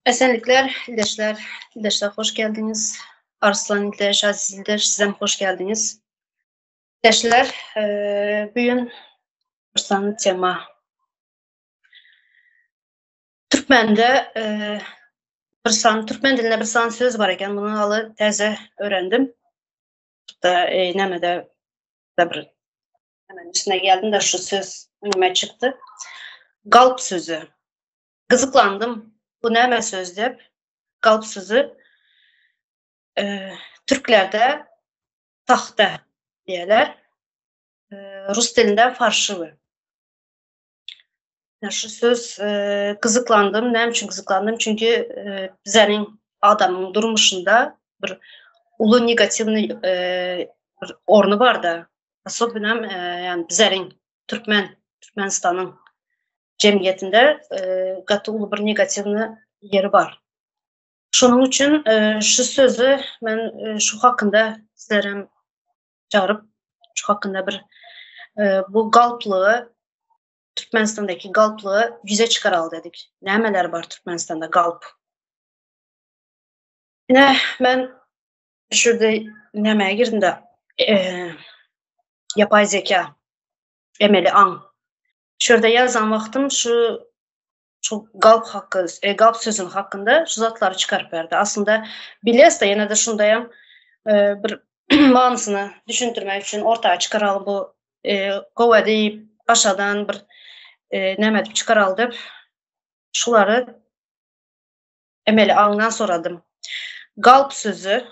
Esenlikler, İldeşler hoş geldiniz. Arslan İldeş, Aziz İldeş, sizem hoş geldiniz. İldeşler, bugün bir tema. Türkmen'de Türkmen dilinde bir söz var eken, bunu alı teze öğrendim. Nemede bir hemen üstüne geldim de şu söz önüme çıktı. Galp sözü. Gızıklandım. Bu neme söz deyip. Galp sözü Türklerde tahta diyorlar. Rus dilinden farşılı. Şu söz kızıklandım. Ne için kızıklandım? Çünkü bizlerin adamın durmuşunda bir ulu negativni bir ornu var da. Особенно yani bizlerin Türkmenistan'ın cemiyetinde katı ulu bir negativni yeri var. Şunun için şu sözü ben şu hakkında sizlere çağırıp şu hakkında bir bu galplığı Türkmenistan'daki galplığı yüze çıkaralım dedik. Nemeler var Türkmenistan'da galp. Yine ben şurada nemeye girdim de yapay zeka, emeli an. Şurada yazan vaktim şu galp hakkı, galp sözün hakkında şu zatları çıkarıp verdi. Aslında biliyoruz da yine de şundayım bir manısını düşündürmek için ortaya çıkaralım bu kova deyip aşağıdan bir nemedip çıkaralım şuları emeli anından soradım. Galp sözü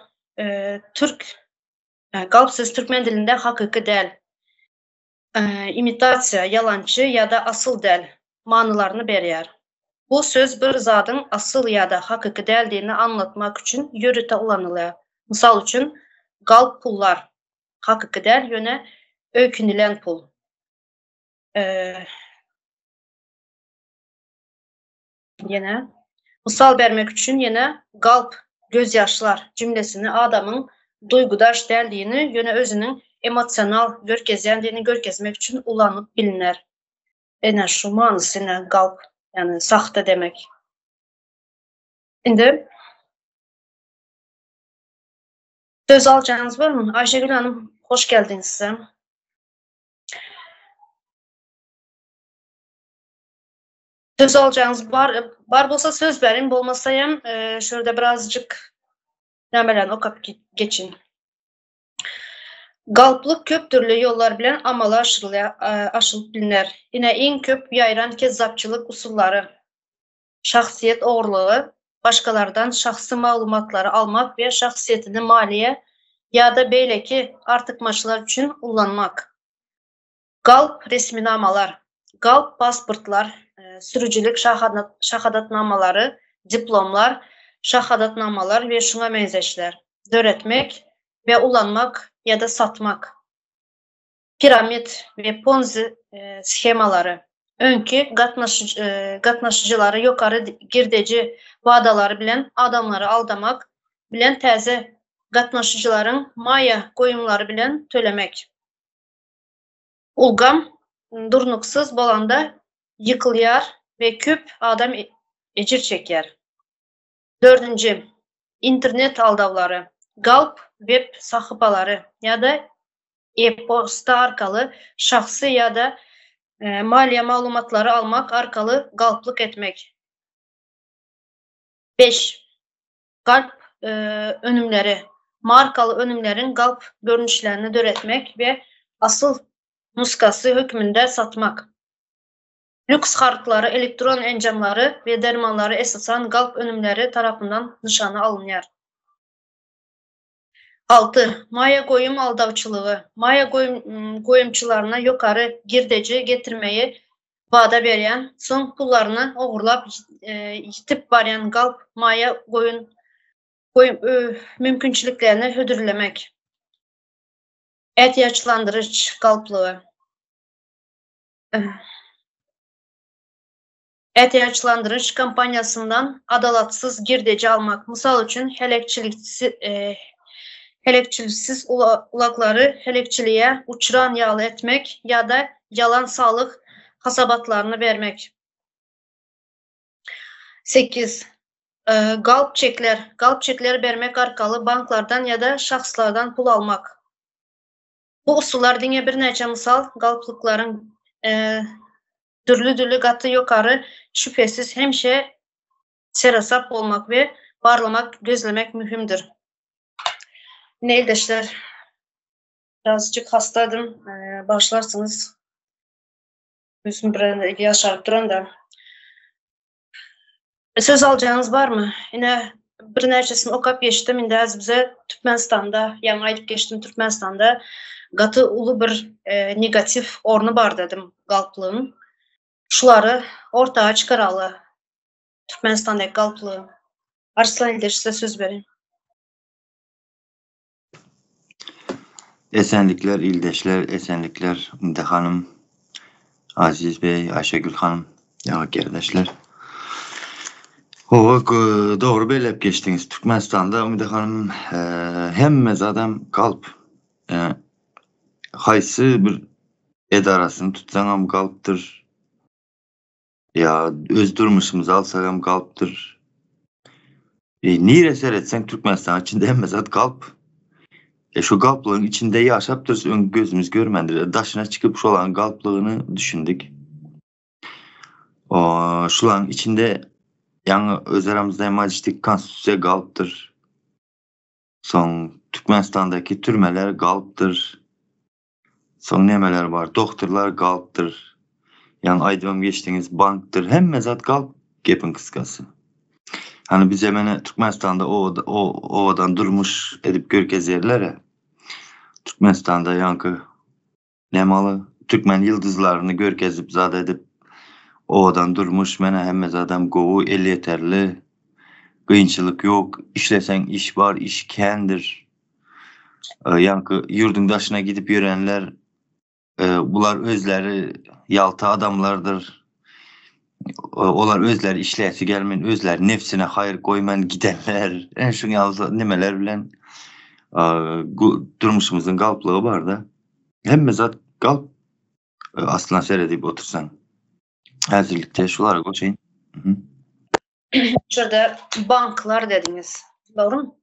galp sözü Türkmen dilinde hakiki değil. İmitasiya, yalancı ya da asıl değil manılarını veriyor. Bu söz bir zatın asıl ya da hakiki değildiğini anlatmak için yürüte kullanılıyor. Misal için galp pullar hakiki değil yöne öykünülen pul. Yine misal vermek için yine galp gözyaşlar cümlesini adamın duygudaş deldiğini yöne özünün emosyonal görkezmek için ulanıp bilinir. Ene şu manısına galp yani sahte demek. Şimdi söz alacağınız var mı? Ayşegül Hanım hoş geldiniz size. Söz alacağınız var olsa söz verin, olmasayım şurada birazcık demelen okap geçin. Galplık köp türlü yollar bilen amalı aşılıp bilinir. Yine en köp yayran kezzapçılık usulları, şahsiyet oğurluğu, başkalardan şahsi malumatları almak ve şahsiyetini maliye ya da beyleki artıkmaçlar için kullanmak. Galp resminamalar, galp pasportlar, sürücülük şahadatnamaları, diplomlar, şahadatnamalar ve şuna benzeşler. Öğretmek ve ulanmak ya da satmak. Piramit ve ponzi schemaları. Önkü katnaşıcıları yukarı girdeci vadaları bilen adamları aldamak, bilen teze katnaşıcıların maya koyumları bilen tölemek. Ulgam durnuksuz bolanda yıkılyar ve küp adam ecir çeker. 4. İnternet aldavları, galp web sahıpaları ya da e-posta arkalı şahsi ya da maliye malumatları almak arkalı galplık etmek. 5. Galp önümleri, markalı önümlerin galp görünüşlerini döretmek ve asıl nuskası hükmünde satmak. Lüks kartları, elektron encamları ve dermanları esasen galp önümleri tarafından nişana alınıyor. 6. Maya koyum aldavçılığı. Maya koyumçularına yukarı girdeci getirmeyi vada veren, son pullarını oğurlap yitip varayan galp maya koyum mümkünçülüklerini hödürlemek. Ehtiyaçlandırıcı galplığı. Ehtiyaçlandırıcı kampanyasından adalatsız girdeci almak. Misal için helekçiliksiz ulakları helekçiliğe uçuran yağlı etmek ya da yalan sağlık hasabatlarını vermek. 8. Galp çekler vermek arkalı banklardan ya da şahslardan pul almak. Bu usullar diňe bir neçe misal galplıkların türlü gatı yukarı şüphesiz hemşe serasap olmak ve barlamak, gözlemek mühimdir. Neydeşler? Birazcık hastadım. Başlarsınız. Yüzüm bir yaşarıp duran da. Söz alacağınız var mı? Yine bir neçesini okap geçtim. Indi az bize Türkmenistan'da, yani ayıp geçtim Türkmenistan'da gatı ulu bir negatif ornu var dedim galplığın. Şuları ortaya çıkaralı. Türkmenistan'daki galplığı. Arslan İldeş size söz vereyim. Esenlikler, ildeşler, esenlikler, Ümide Hanım, Aziz Bey, Ayşegül Hanım, ya kardeşler. Doğru belep geçtiniz. Türkmenistan'da Ümide Hanım hemmez adam kalp. Haysı bir edarasını tutsanam kalptır. Ya öz durmuşumuz alsagam kalptır. Nire seyretsen Türkmenistan içinde hemmez ad kalp. Şu galplığın içinde yaşaptır, gözümüz görmendir. Daşına çıkıp şu olan galplığını düşündük. Şulan içinde yani öz aramızda emajistik konstitüsiye galptır. Son Türkmenistan'daki türmeler galptır. Son nemeler var? Doktorlar galptır. Yani aydınım geçtiğiniz banktır. Hem mezat galp gepin kıskası. Hani biz hemen Türkmenistan'da ovadan durmuş edip görkez yerlere. Türkmenistan'da yankı nemalı Türkmen yıldızlarını görkezip zade edip ovadan durmuş mene hemmez adam govu el yeterli. Kıyınçılık yok. İşlesen iş var, iş kendir. Yankı yurdun daşına gidip yörenler bular özleri yalta adamlardır. Olar özleri işleyesi gelmen, özler nefsine hayır koyman gidenler. En şu yalta nemeler bilen durmuşumuzun galplığı var da. Hem mezat galp aslan seyredip otursan. Hazırlıkta şulara koşayım. Şurada banklar dediniz. Doğru mu?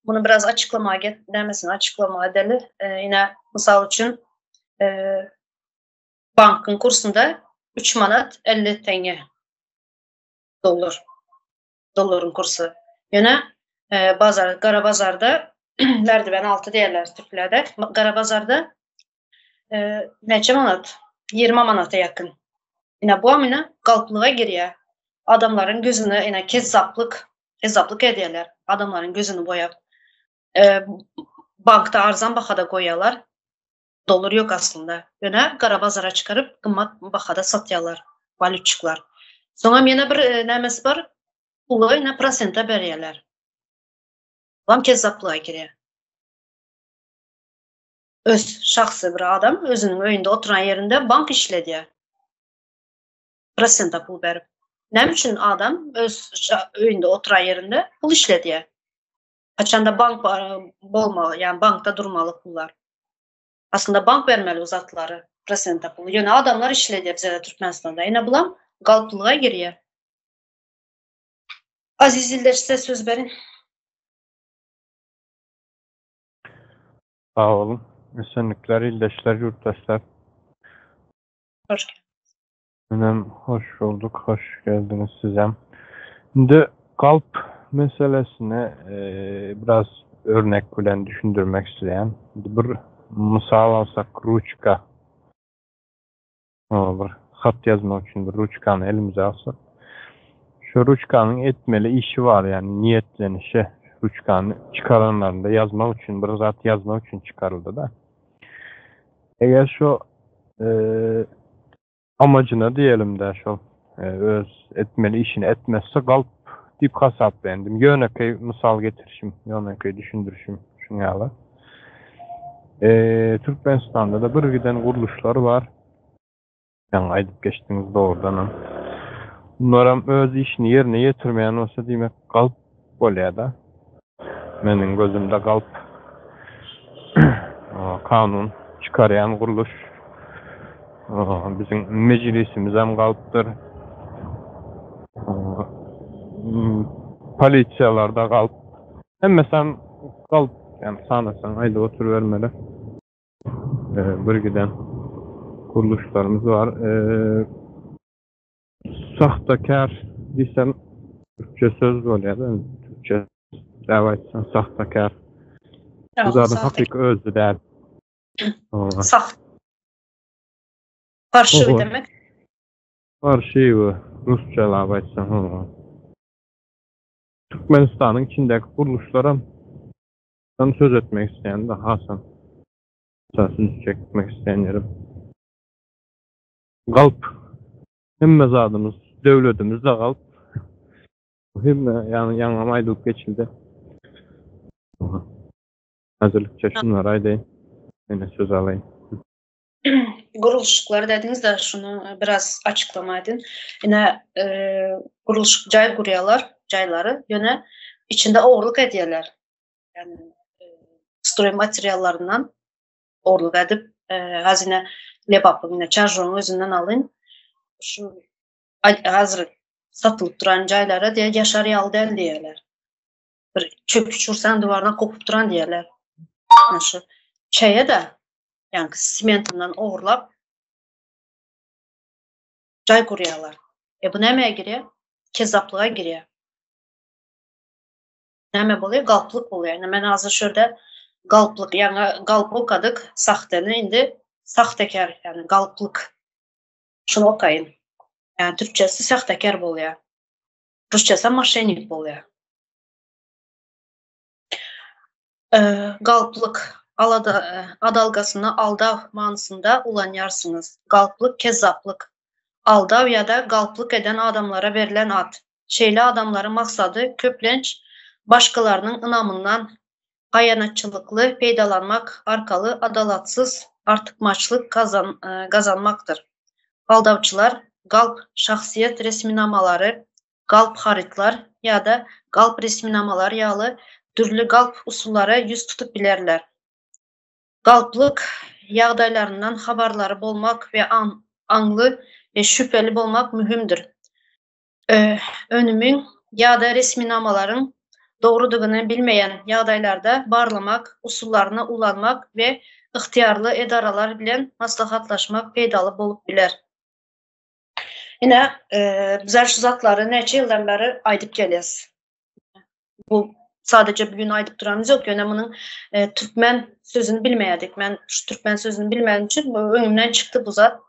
Bunu biraz açıklamaya demesini açıklama edeli. Yine misal için bankın kursunda 3 manat 50 tenge dolar. Doların kursu. Yine Kara Bazar'da merdiven altı diyorlar Türklerde. Kara Bazar'da neçe manat? 20 manata yakın. Yine bu amına galplığa giriyor. Adamların gözünü yine kezzaplık ediyorlar. Adamların gözünü boyap. Bankta arzan bakada koyuyorlar. Dolar yok aslında. Yine Kara Bazar'a çıkarıp kımmat bakada satıyorlar. Valutçuklar. Sonra yine bir nemesi var. Pulu yine prosenta veriyorlar. Adam kezzaplığa giriyor. Öz şahsı bir adam özünün öyünde oturan yerinde bank işlediyor. Prosenta pul verip. Ne için adam öz öyünde oturan yerinde pul işlediyor. Kaçanda bank olmalı, yani bankta durmalı pullar. Aslında bank vermeli o zatları, prosenta pulu. Yani adamlar işlediyor bize de Türkmenistan'da. Yine bulan galplığa giriyor. Aziz İldeş size söz verin. Sağ olun. Esenlikler, ildeşler, yurttaşlar. Hoş geldiniz. Hoş bulduk, hoş geldiniz size. Şimdi kalp meselesine biraz örnek bilen düşündürmek isteyen bir misal alsak ruçka. Bir hat yazmak için bir ruçkanı elimize alsak. Şu ruçkanın etmeli işi var, yani niyetlenişi. Ruçkanı çıkaranlarında yazmak için, bir zat yazmak için çıkarıldı da. Eğer şu amacına diyelim de şu öz etmeli işini etmezse galp deyip hesaplandım. Yönekey misal getirişim, yönekey düşündürüşüm şunyalar. Türkmenistan'da da bir giden kuruluşlar var. Yani aydıp geçtiğiniz doğrudan. Bunlar öz işini yerine getirmeyen olsa demek galp oluyor da. Benim gözümde galp kanun çıkarayan kuruluş. Bizim meclisimiz hem galptır. polisiyalarda kalıp. Hem mesela kalıp yani sanasan ayda oturuvermeli. Bir giden kuruluşlarımız var. Sahtakar desem Türkçe söz oluyor değil mi? Türkçe davaytsan sahtakar. Bu zaten hakiki özü değil. Saht. Karşı demek. Karşı bu. Rusça davaytsan. Türkmenistan'ın içindeki kuruluşlara söz etmek isteyen de Hasan. Sözünü çekmek isteyenlerim. Galp. Hem mezadımız, devletimiz de galp. Hem yani yanlamaydık geçildi. Hazırlıkça şunlar aydayım. Yine söz alayım. Kuruluşlukları dediniz de şunu biraz açıklama edin. Yine kuruluş cay kuruyorlar, cayları yine içinde oğurluk ediyorlar. Yani stroy materyallarından oğurluk edip hazine lebapı yine çarjonu özünden alın. Şu hazır satılıp duran caylara diye yaşar yalden diyorlar. Bir çöp çursan duvardan kopup duran diyorlar. Yani şu çaya da yani simentinden oğurlap cay kuruyorlar. Bu neye giriyor? Kezzaplığa giriyor. Neme oluyor? Galplık oluyor. Yani ben hazır şurada galplık yani galp okadık sahteni indi sahtekar yani galplık. Şunu okuyun. Yani Türkçesi sahtekar oluyor. Rusçası moşennik oluyor. Galplık adalgasını aldav manasında ulanyarsınız. Galplık kezzaplık. Aldav ya da galplık eden adamlara verilen ad. Şeyli adamların maksadı köplenç, başkalarının inamından hayanatçılıklı peydalanmak, arkalı, adalatsız, artıkmaçlık kazanmaktır. Aldavçılar, galp şahsiyet resminamaları, galp haritlar ya da galp resminamalar yağlı türlü galp usullara yüz tutup bilerler. Galplık yağdaylarından haberleri bolmak ve anlı ve şüpheli bolmak mühimdir. Önümün ya da resminamaların doğruduğunu bilmeyen yağdaylarda barlamak, usullarına ulanmak ve ihtiyarlı edaralar bilen maslahatlaşmak peydalı bolup biler. Yine bizler şu zatları neçe yıldan beri aydıp geliyoruz. Bu sadece bugün aydıp duramız yok. Öneminin Türkmen sözünü bilmeyedik. Ben şu Türkmen sözünü bilmediğim için önümden çıktı bu zat,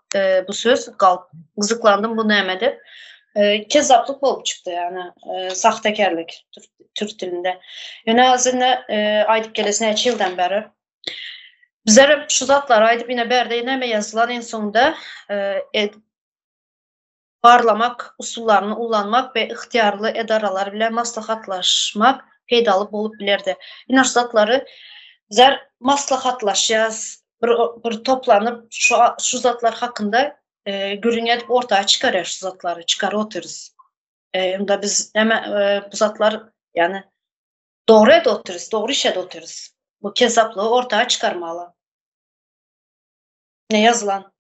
bu söz. Gızıklandım bu nemedi. Kezzaplık olup çıktı yani. Sahtekarlık Türk dilinde. Yine azında aydıp gelesine neçe yıldan beri. Bizler şu zatlar aydıp yine berde neme yazılan en sonunda barlamak, usullarını ulanmak ve ihtiyarlı edaralar bile maslahatlaşmak peydalı bolup bilerdi. Yine şu zatları bizler maslahatlaşacağız, bir toplanıp şu zatlar hakkında görün edip ortaya çıkarıyor şu zatları, çıkar otururuz. Da biz hemen bu zatlar yani doğru ede otururuz, doğru işe de otururuz. Bu kezzaplığı ortaya çıkarmalı. Ne yazılan?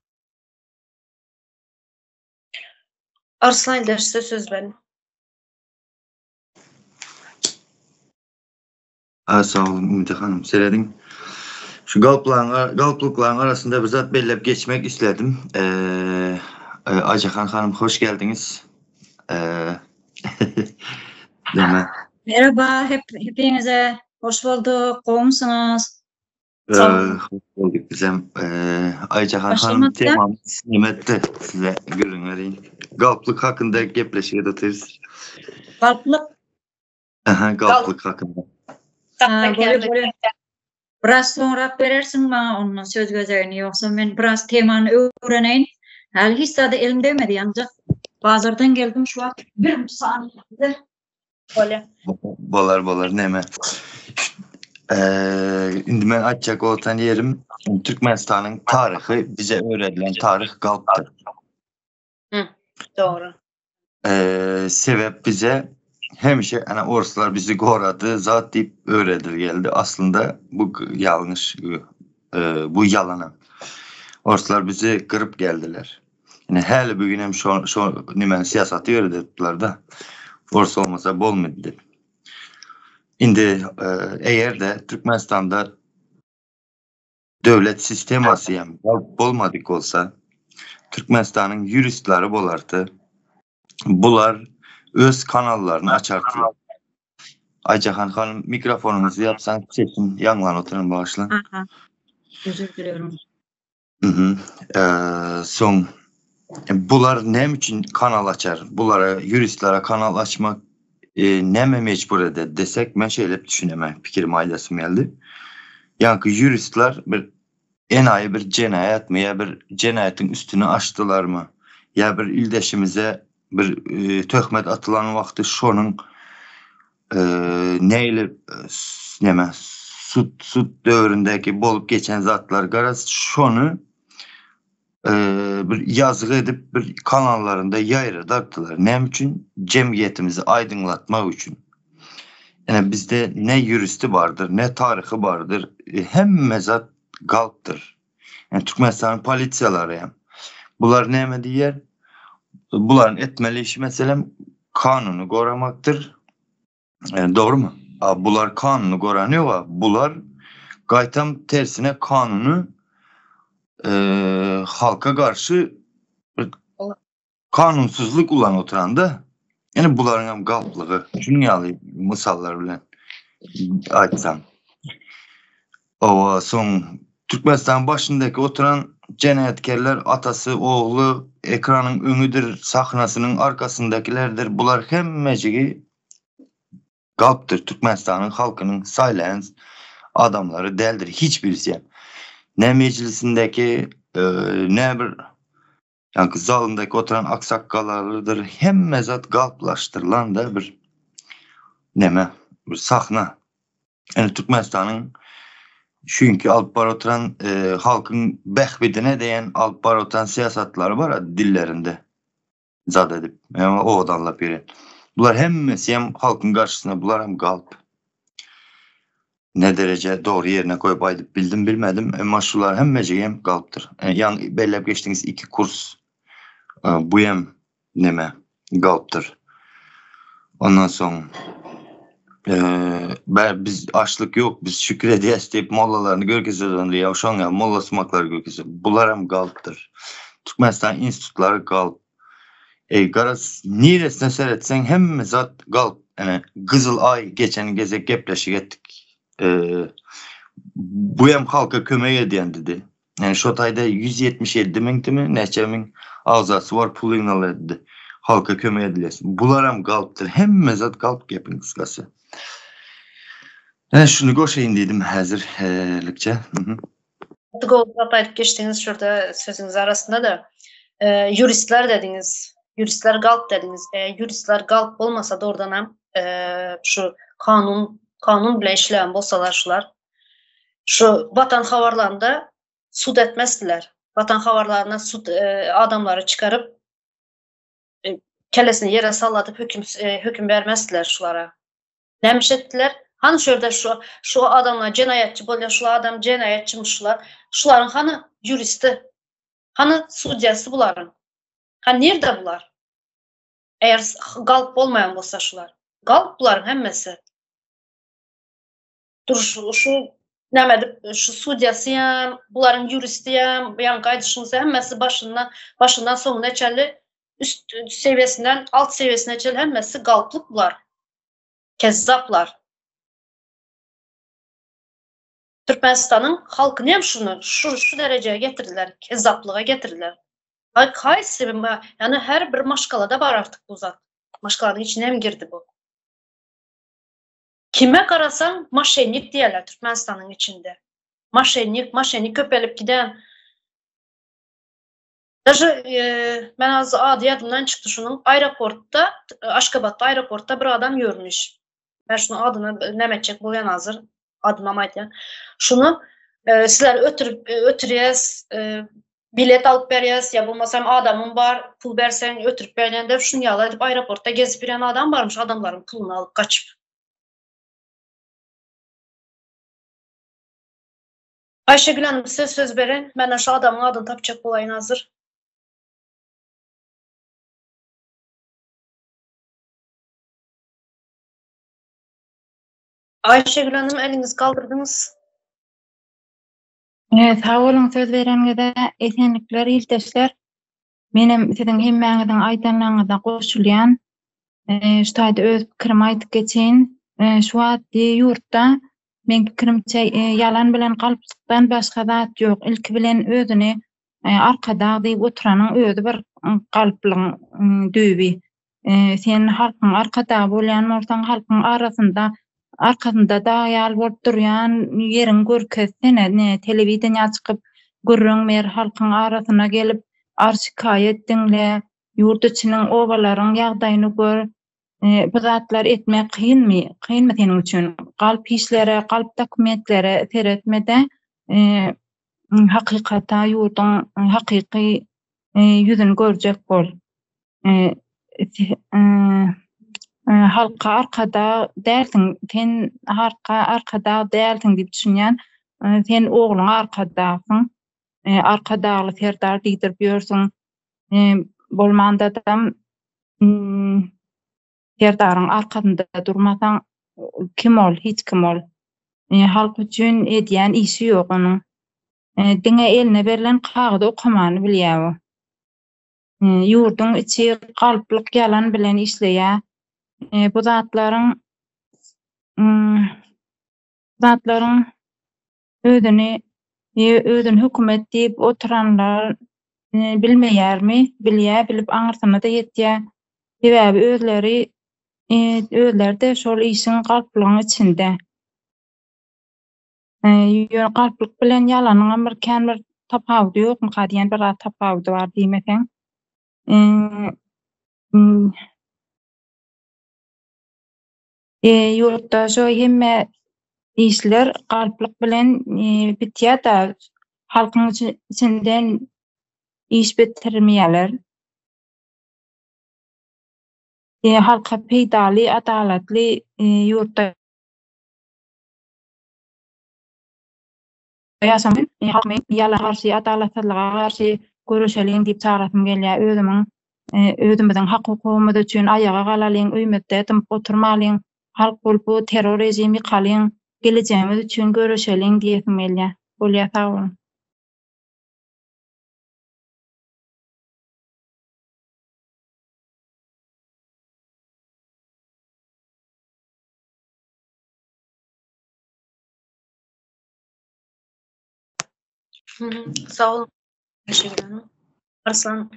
Arslan İlder size söz verin. Sağ olun Ümit Hanım. Söyledin. Şu galplıkların arasında bir zat bellep geçmek istedim. Acahan Hanım hoş geldiniz. Deme. Merhaba, hepinize hoş bulduk. Komsunuz? Hoş bulduk bizim. Acahan Hanım temamız nimetti size gülün vereyim. Galplık hakkında gepleşiye doturuz. Galplık? Galplık hakkında. Böyle. Biraz sonra verirsin bana onun söz gözlerini yoksa ben biraz temanı öğreneyim. Hiç de elim demedi ancak bazardan geldim şu an bir saniye. Böyle. Bolar neme. Şimdi ben açacak olan yerim Türkmenistan'ın tarihi bize öğretilen tarih galptır. Doğru. Sebep bize hemşe yani Orslar bizi koradı zat deyip öğretir geldi. Aslında bu yanlış, bu yalana. Orslar bizi kırıp geldiler. Yani her bugün hem şu nimen siyasatı öğretirdiler da Ors olmasa bol muydu? indi eğer de Türkmenistan'da devlet sisteması yani olmadık olsa Türkmenistan'ın juristleri bolardı. Bular öz kanallarını açardı. Aycahan Hanım mikrofonunuzu yapsan çekin yanlan oturun bağışla. Aha, özür diliyorum. Son bular ne için kanal açar? Bulara juristlere kanal açmak ne mi mecbur eder desek ben şöyle düşünemem. Fikrim ailesi geldi. Yani juristler bir enayi bir cinayet mi ya bir cinayetin üstünü açtılar mı? Ya bir ildeşimize bir töhmet atılan vakti şonun neyle neme sut dövründeki bolup geçen zatlar garaz şonu bir yazgı edip bir kanallarında yayırdılar. Ne için? Cemiyetimizi aydınlatmak için. Yani bizde ne juristi vardır, ne tarihi vardır. Hem mezat galptır. Yani Türkmenistan'ın polisiyaları yani. Bunlar ne mi diyer? Bunların etmeli işi mesela kanunu koramaktır. Doğru mu? Bunlar kanunu koranıyor ama bunlar gaytam tersine kanunu halka karşı kanunsuzluk ulan oturanda yani bunların hem galplığı dünyalı misallar bilen açsam. O son Türkmenistan başındaki oturan cinayetkarlar atası, oğlu, ekranın önüdür, sahnasının arkasındakilerdir. Bunlar hemmecigi galptır. Türkmenistan'ın halkının silence adamları değildir. Hiçbirisi yani. Ne meclisindeki ne bir yani zalındaki oturan aksakkalarıdır. Hem mezat galplaştırılan da bir neme bir sahna. Yani Türkmenistan'ın çünkü alıp bar oturan halkın behbidine değen alıp bar oturan siyasatları var ya dillerinde zat edip. Yani o odanla biri. Bunlar hem halkın karşısına bunlar hem galp. Ne derece doğru yerine koyup aydıp bildim bilmedim. Ama şular hem galptır. Yani belli geçtiğiniz 2 kurs bu hem neme galptır. Ondan sonra biz açlık yok, biz şükür ediyes deyip mollalarını görkese döndü. Yavşan ya molla sumakları görkese. Bunlar hem galptır. Türkmenistan institutları galp. Garaz niresine seyretsen hem zat galp. Yani Kızıl Ay geçen geze gepleşik ettik. Bu hem halka kömeği ediyen dedi. Yani Şotay'da 177 min değil mi? Neçemin ağzası var puluyla dedi. Halka kömeği edilesin. Bunlar hem galptır. Hem mezat galp yapın kıskası. Şunu goşayın dedim hazırlıkça. Golda ayıp geçtiğiniz şurada sözünüz arasında da juristler dediniz. Juristler galp dediniz. Juristler galp olmasa da oradan hem şu kanun bile işleyen bolsalar şular. Şu vatan havarlarında sud etmezdiler. Vatan havarlarına sud adamları çıkarıp kellesini yere sallatıp hüküm vermezdiler şulara. Nemiş ettiler? Hani şurada şu adamlar cinayetçi böyle şu adam cinayetçiymiş şular. Şuların hani juristi, hani sudyası buların. Hani nerede bular? Eğer galp olmayan olsa şular. Galp buların hemmesi. Dur şu nemedi şu sudyasıyam, buların juristiyam, yan kaydışınızı hemmesi başından sonuna çelli üst seviyesinden alt seviyesine çelli hemmesi galplık bular. Kezzaplar. Türkmenistan'ın halkını hem şu dereceye getirdiler, kezzaplığa getirdiler. Kaysi yani her bir maşkalada var artık bu zat. Maşkalanın içine mi girdi bu? Kime karasan maşennik diyorlar Türkmenistan'ın içinde. Maşennik köpelip giden. Ben az adı adımdan çıktı şunun. Aeroportta, Aşkabat'ta aeroportta bir adam görmüş. Ben şunu adını nemetecek bu yan hazır. Adıma maytlayan. Şunu sizler ötürüyes, bilet alıp beriyes, ya bulmasam adamın var, pul bersen ötürüp beriyende şunu yalayıp aeroportta gezip bilen adam varmış. Adamların pulunu alıp kaçıp. Ayşegül Hanım size söz verin. Ben aşağı adamın adını tapacak olayın hazır. Ayşegül Hanım eliniz kaldırdınız. Sağ olun söz bereniňizde esenlikler, ilteşler. Menem siziň hemmäňiziň aýtanlaryňyza goşulýan, şu taýda öz pikirimi aýdyp geçeýin. Şu wagtdy ýurtda men pikirimçe ýalan bilen galpsykdan başga zat ýok. Ilki bilen özüni arkada diýip oturanyň özü bir galplygyň düýbi. Sen halkyň arkada bolýan bolsaň halkyň arkasında da ýal bolup durýan ýeriň görkezsene telewizionyna çykyp görüň mer halkyň arasyna gelip şikaýet diňle ýurt içiniň obalaryň ýagdaýyny gör. Bu zatlar etmek kıyınmı senin için? Kalp işlere, kalp dokumentlere seretmede hakikata yurdun hakiki yüzünü görecek bol. Halka arkada dersin, sen arkada dersin diye düşünen, sen oğlun arkadasın, arkadağlı serdar deydir biyorsun, bolmanda da serdarın arkasında durmasan kim ol, hiç kim ol. Halk üçün ediyen işi yok onun. Dine eline verilen kağıdı okumanı bilýär. Yurdun içi kalplık yalan bilen işleýär. Bu zatların özünü hükümet deyip oturanlar bilmeýärmi? Bilýär, bilip aňyrsyna da ýetýär. Sebäbi özleri de şol işin kalplygyň içinde. Kalplyk bilen ýalanyň Amerikan bir tapawudy ýokmy? Hadiýen bir tapawudy bar diýmeseň. Ýurtda şo hemme işler kalplyk bilen bitýär da halkyň içinden iş bitirmeýärler. Halka peýdaly, adalatly ýurtda ýaşamyn. Halkymyň ýala garşy, adalatlyga garşy görüşeliň diýip çağıratym gelýär. Özümiziň hak-hukukymyz üçin ayaga galalyň, öýmekde tymyp oturmalyň, halk bolup bu terror rejimi kalyň, geleceğimiz üçin görüşeliň diýesim gelýär. Bolýar, sag bolun. Sağ olun Ayşegül Hanım. Arslan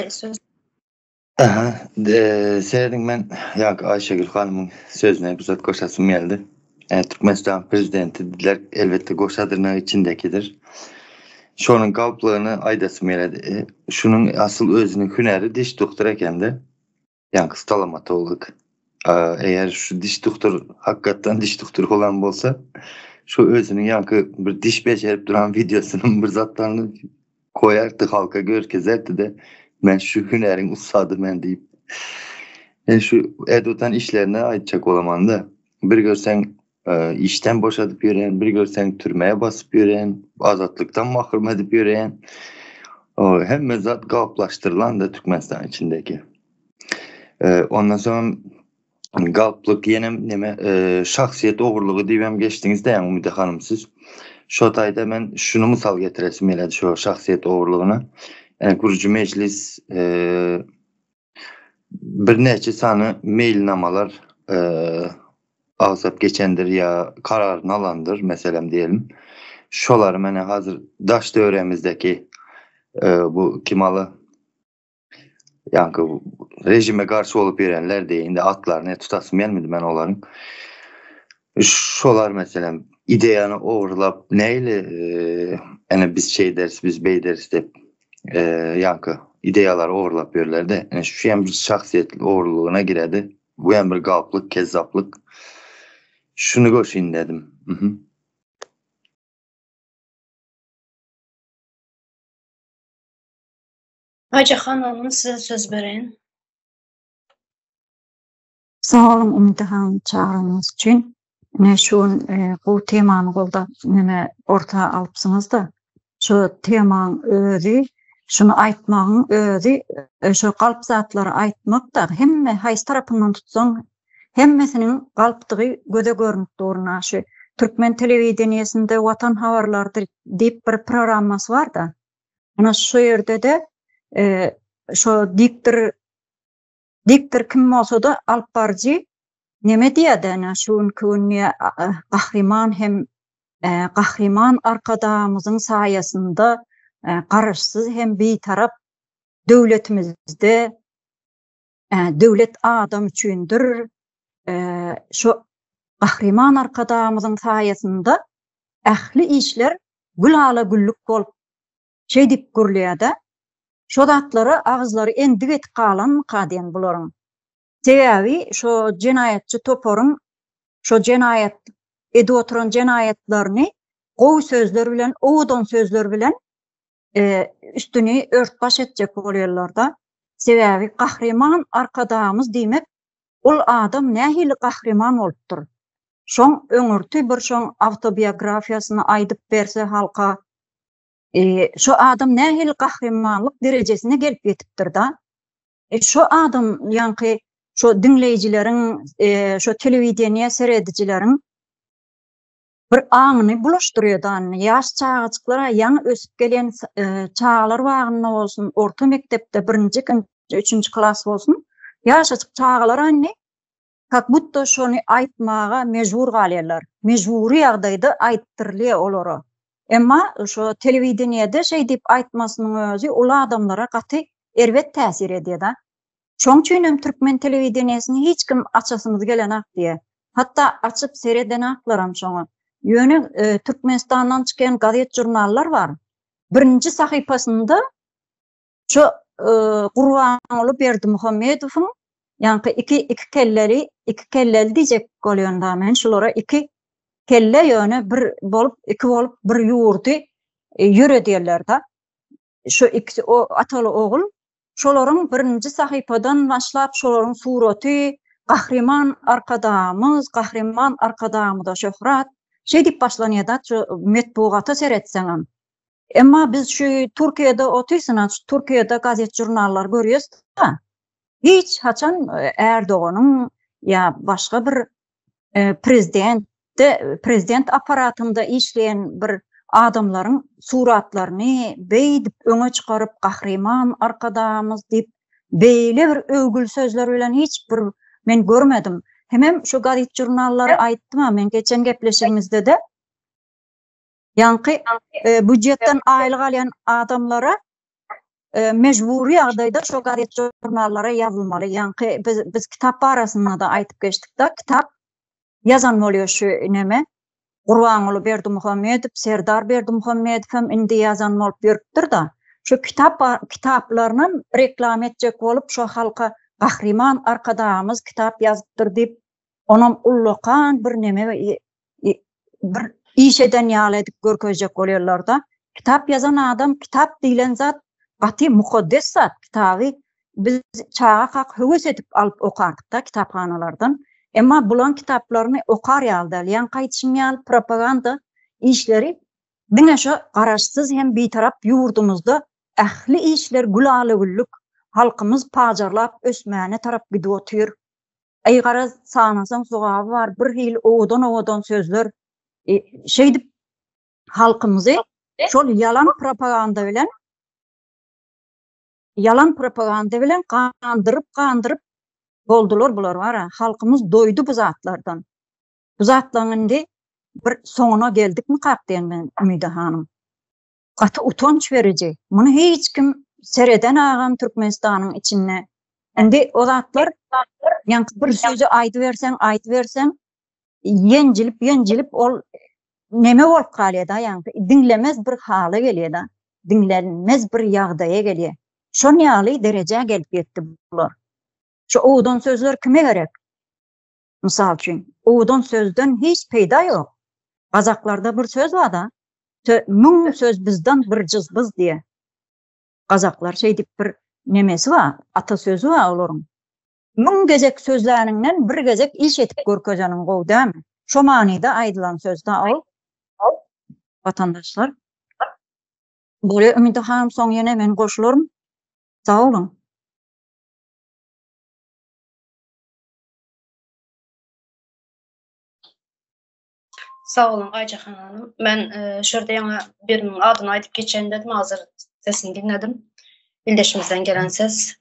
söz. Seyredin men Ayşegül Hanım'ın sözüne güzel koşasım geldi. Türkmenistan prezidenti dediler, elbette koşadırına içindekidir. Şunun kalplığını aydasım geldi. Şunun asıl özünün hüneri diş doktor ekende. Yani kıstalamatı olduk. Eğer şu diş doktor hakikaten diş doktor olan bolsa şu özünün yankı bir diş becerip duran videosunun bir zatlarını koyardı halka görkezerdi de ben şu hünerin ustadı ben deyip şu edotan işlerine aitçak olaman da bir görsen işten boşadıp yöreyen, bir görsen türmeye basıp yöreyen, azatlıktan mahrum edip yöreyen hem mezat galplaştırılan da Türkmenistan içindeki. Ondan sonra galplık yine şahsiyet oğurluğu diýmem geçtiňizde ýa Umide hanım siz. Şo taýda men şunu misal getiresim geldi şo şahsiyet oğurluğuna. Yani kurucu meclis bir neçe sany mailnamalar alsap geçendir ya kararını alandır meselem diyelim. Şoları mene hazır daş dövremizdeki bu kimalı yankı rejime karşı olup yerenler deyinde atlarını tutasım gelmedi ben onların. Şolar mesela ideyanı overlap neyle yani biz şey deriz biz bey deriz de yankı ideyalar overlap yerler de yani şu yan bir şahsiyetli overluğuna giredi. Bu yan bir galplık, kezzaplık. Şunu koşayım dedim. Ayşegül Hanım size söz verin. Sağ olun Umide Hanım çağrınız için. Bu temany golda neme orta alıpsınız da şu temanın özü, şunu aýtmagyň özü, şu galp zatlary aýtmak da hemme haýsy tarapyndan tutsaň hemmesinin galpdygy göze görnüp durnaşy. Türkmen telewizionyasynda Watan habarlardy diýip bir programmasy bar da. Ana şu ýerde de şo diktir kim bolsa da alyp barjy neme diýdi ana şuň künni gahryman hem gahryman arkadamyzyň saýasynda garaşsyz hem beýtarap döwletimizde döwlet adam üçindir. Şo gahryman arkadamyzyň saýasynda ähli işler gülala güllük bolup şey dip gürleýär. Şo zatlara agızlary endig etip galan kadyen bularyň. Sebebi şo jenayatçy toporyň şo jenayat edi oturan jenayatlaryny gowy sözler bilen, owdan sözler bilen üstüni örtbaş etjek bolýarlar da. Sebebi gahryman arkadamyz diýmek ol adam nähili gahryman bolupdyr. Şoň öňürtü bir şoň autobiografiýasyny aýdyp berse halka şo adam nähili gahrymanlyk derejesine gelip ýetipdir da. Şo adam ýanky şo dinleýijileriň şo telewizioniýa seredijileriň bir aňyny bulaşdyrýar da. Ýaş çağaçyklara ýaňy ösüp gelen çağlar wagtynda bolsun, orta mektepde 1-nji, 3-nji klass bolsun, ýaşaçyk çağlar anny kak butda şonu aýtmaga mejbur galýarlar. Mejburi ýagdaýda aýtdyrylýar olara. Emma şo telewizioniýada şey diýip aýtmasynyň özü ol adamlara gaty erbet täsir edýär da. Şoň üçin hem türkmen telewizioniýasyny hiç kim açasymyz gelenak diýe. Hatda açyp seredenaklar hem şoňa. Ýöne Türkmenistandan çykan gazet jurnallar var. 1-nji sahypasynda şo Gurbanuly Berdimuhammedowyň ýanky iki kelleli diýjek bolýanda men şolara iki kelle ýöne iki bolup bir ýurdy ýöre diýerler da. Şo ikisi o ataly ogul şolaryň 1-nji sahypadan başlap şolaryň suraty gahryman arkadamyda şöhrat şey diýip başlanýar da metbuata seretseň. Emma biz şu Türkiýede otysyna Türkiýede gazet jurnallar görýäs da. Hiç haçan Erdoganyň ýa başga bir prezident aparatynda işleyen bir adamlaryň suratlaryny beýdip öňe çykaryp gahryman arkadamyz diýip beýle bir öwgül sözler bilen hiç bir men görmedim. Hemem şu gazet jurnallar aýtdym men geçen gepleşigimizde de ýanky budjetden aýlyk alýan adamlara mecburi ýagdaýda şo gazet jurnallara ýazylmaly. Ýanky biz kitap arasynda da aýtyp geçdik da kitap yazan bolýar şu neme Gurbanuly Berdimuhammedow, Serdar Berdimuhammedow hem indi yazan bolup ýörüpdir da. Şu kitaplarynı reklam etjek bolup şo halka gahryman arkadamyz kitap ýazypdyr diýip onam ullokan bir neme bir iş eden ýaly edip görkezjek bolýarlar da. Kitap yazan adam kitap diýilen zat gaty mukaddes zat. Kitaby biz çağa kak höwes edip alyp okardyk da kitapxanalardan. Emma bulan kitaplarını okar ýaldy. Ýan gaýtşymýal propaganda işleri diňe şo garaşsyz hem beýtarap ýurdumyzda ähli işler gulaly güllük halkymyz pajarlap ösmäne tarap gidip otyr. Aýgara sanasaň sogaby bar bir hil owdan sözler şey dip halkymyzy şol yalan propaganda bilen kandyryp boldular bular var. Halkymyz doydu bu zatlardan. Bu zatlaryň bir soňuna geldikmi kap diýen men Ümide hanym. Gaty utanç verici. Muny hiç kim sereden agam Türkmenistanyň içinde. Endi o zatlar ýanky bir sözü aýdyp bersen ýenjilip ol neme bolup galýar da ýanky dinlemez bir hala gelýär da. Dinlenmez bir ýagdaýa gelýär. Şo ýaly derejä gelip ýetdi bular. Şu owdan sözler kime gerek? Mysal üçin, owdan sözden hiç peýda ýok. Gazaklarda bir söz var da, müň söz bizden bir jyzbyz diye. Gazaklar şey dip bir nemesi var, ata sözü var olaryň. Müň gezek sözlerinden bir gezek iş etip görkezeniň gowy dämi? Şo manyda aýdylan sözde ol. Vatandaşlar. Böyle Ümide hanym soň ýene men goşularym. Sağ olun. Sağ olun Aycahan Hanım. Ben şurada yana birinin adını aytıp geçen dedim. Hazır sesini dinledim. İldeşimizden gelen ses.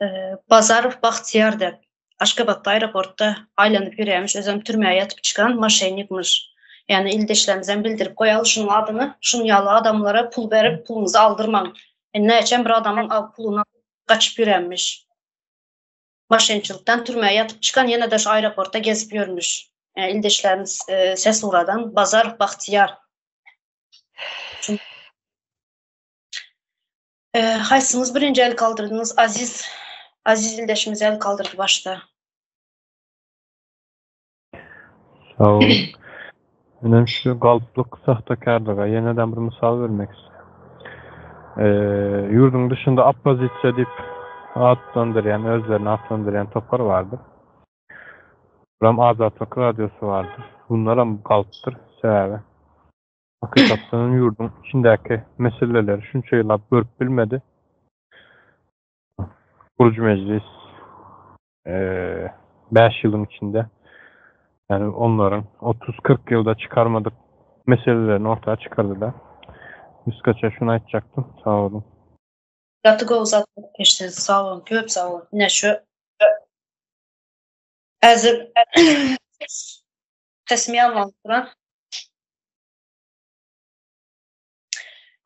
Bazarov Bahtiyar dep. Aşgabat'ta aeroportta aylanıp yürüyemiş. Özüm türmeye yatıp çıkan maşenlikmiş. Yani ildeşlerimizden bildirip koyalı şunun adını. Şunun yalı adamlara pul verip pulunuzu aldırmam. Ne için bir adamın puluna kaçıp yürüyenmiş. Maşençilikten türmeye yatıp çıkan yine de şu aeroportta gezip yürümüş. Yani ildeşlerimiz ses uğradan Bazarov Bahtiyar. Haysınız birinci el kaldırdınız. Aziz ildeşimiz el kaldırdı başta. Sağ olun. Benim şu galplık sahtakarlığa yeniden bir misal vermek istiyorum. Yurdun dışında Appazitse deyip adlandıran, özlerini adlandıran toplar vardır. Buram Azatlık Radyosu vardır. Bunlar ama galptır sebebi. Hakikaten yurdun içindeki meseleleri şunca yıllar görüp bilmedi. Kurucu Meclis 5 yılın içinde yani onların 30-40 yılda çıkarmadık meselelerini ortaya çıkardılar. Üskaça şunu açacaktım. Sağ olun. Yatık uzatmak geçtiniz. Sağ olun. Köp sağ olun. Yine şu hazır tesmiye almadılar.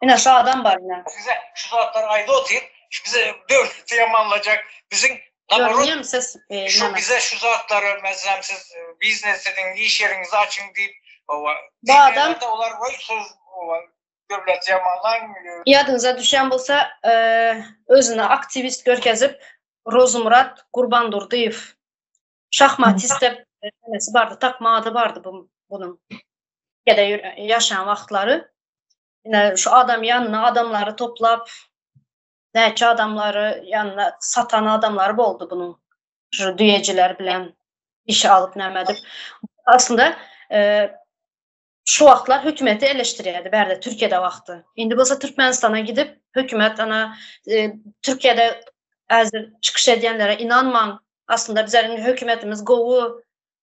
Yine şu adam var yine. Size şu saatler ayda oturayım. Şu bize devleti yamanlayacak. Bizim Görünüyor mu ses? şu bize şu saatleri mesela siz biznes edin, iş yerinizi açın deyip Bu adam olar var söz devlet yamanlan. yadınıza düşen bolsa özüne aktivist görkezip Rozmurat Kurban Durdiyev şahmatist dep demesi vardı. Takma adı vardı bunun. Ya da yaşayan vaxtları. Yine şu adam yanına adamları toplap neçe adamları yanına satan adamları oldu bunun. Şu düyeciler bilen işe alıp nemedip. Aslında şu vaxtlar hükümeti eleştiriyordu. Berde Türkiye'de vaxtı. İndi bolsa Türkmenistan'a gidip hükümet ana Türkiye'de hazır çıkış edenlere inanman. Aslında bizlerin hükümetimiz govu,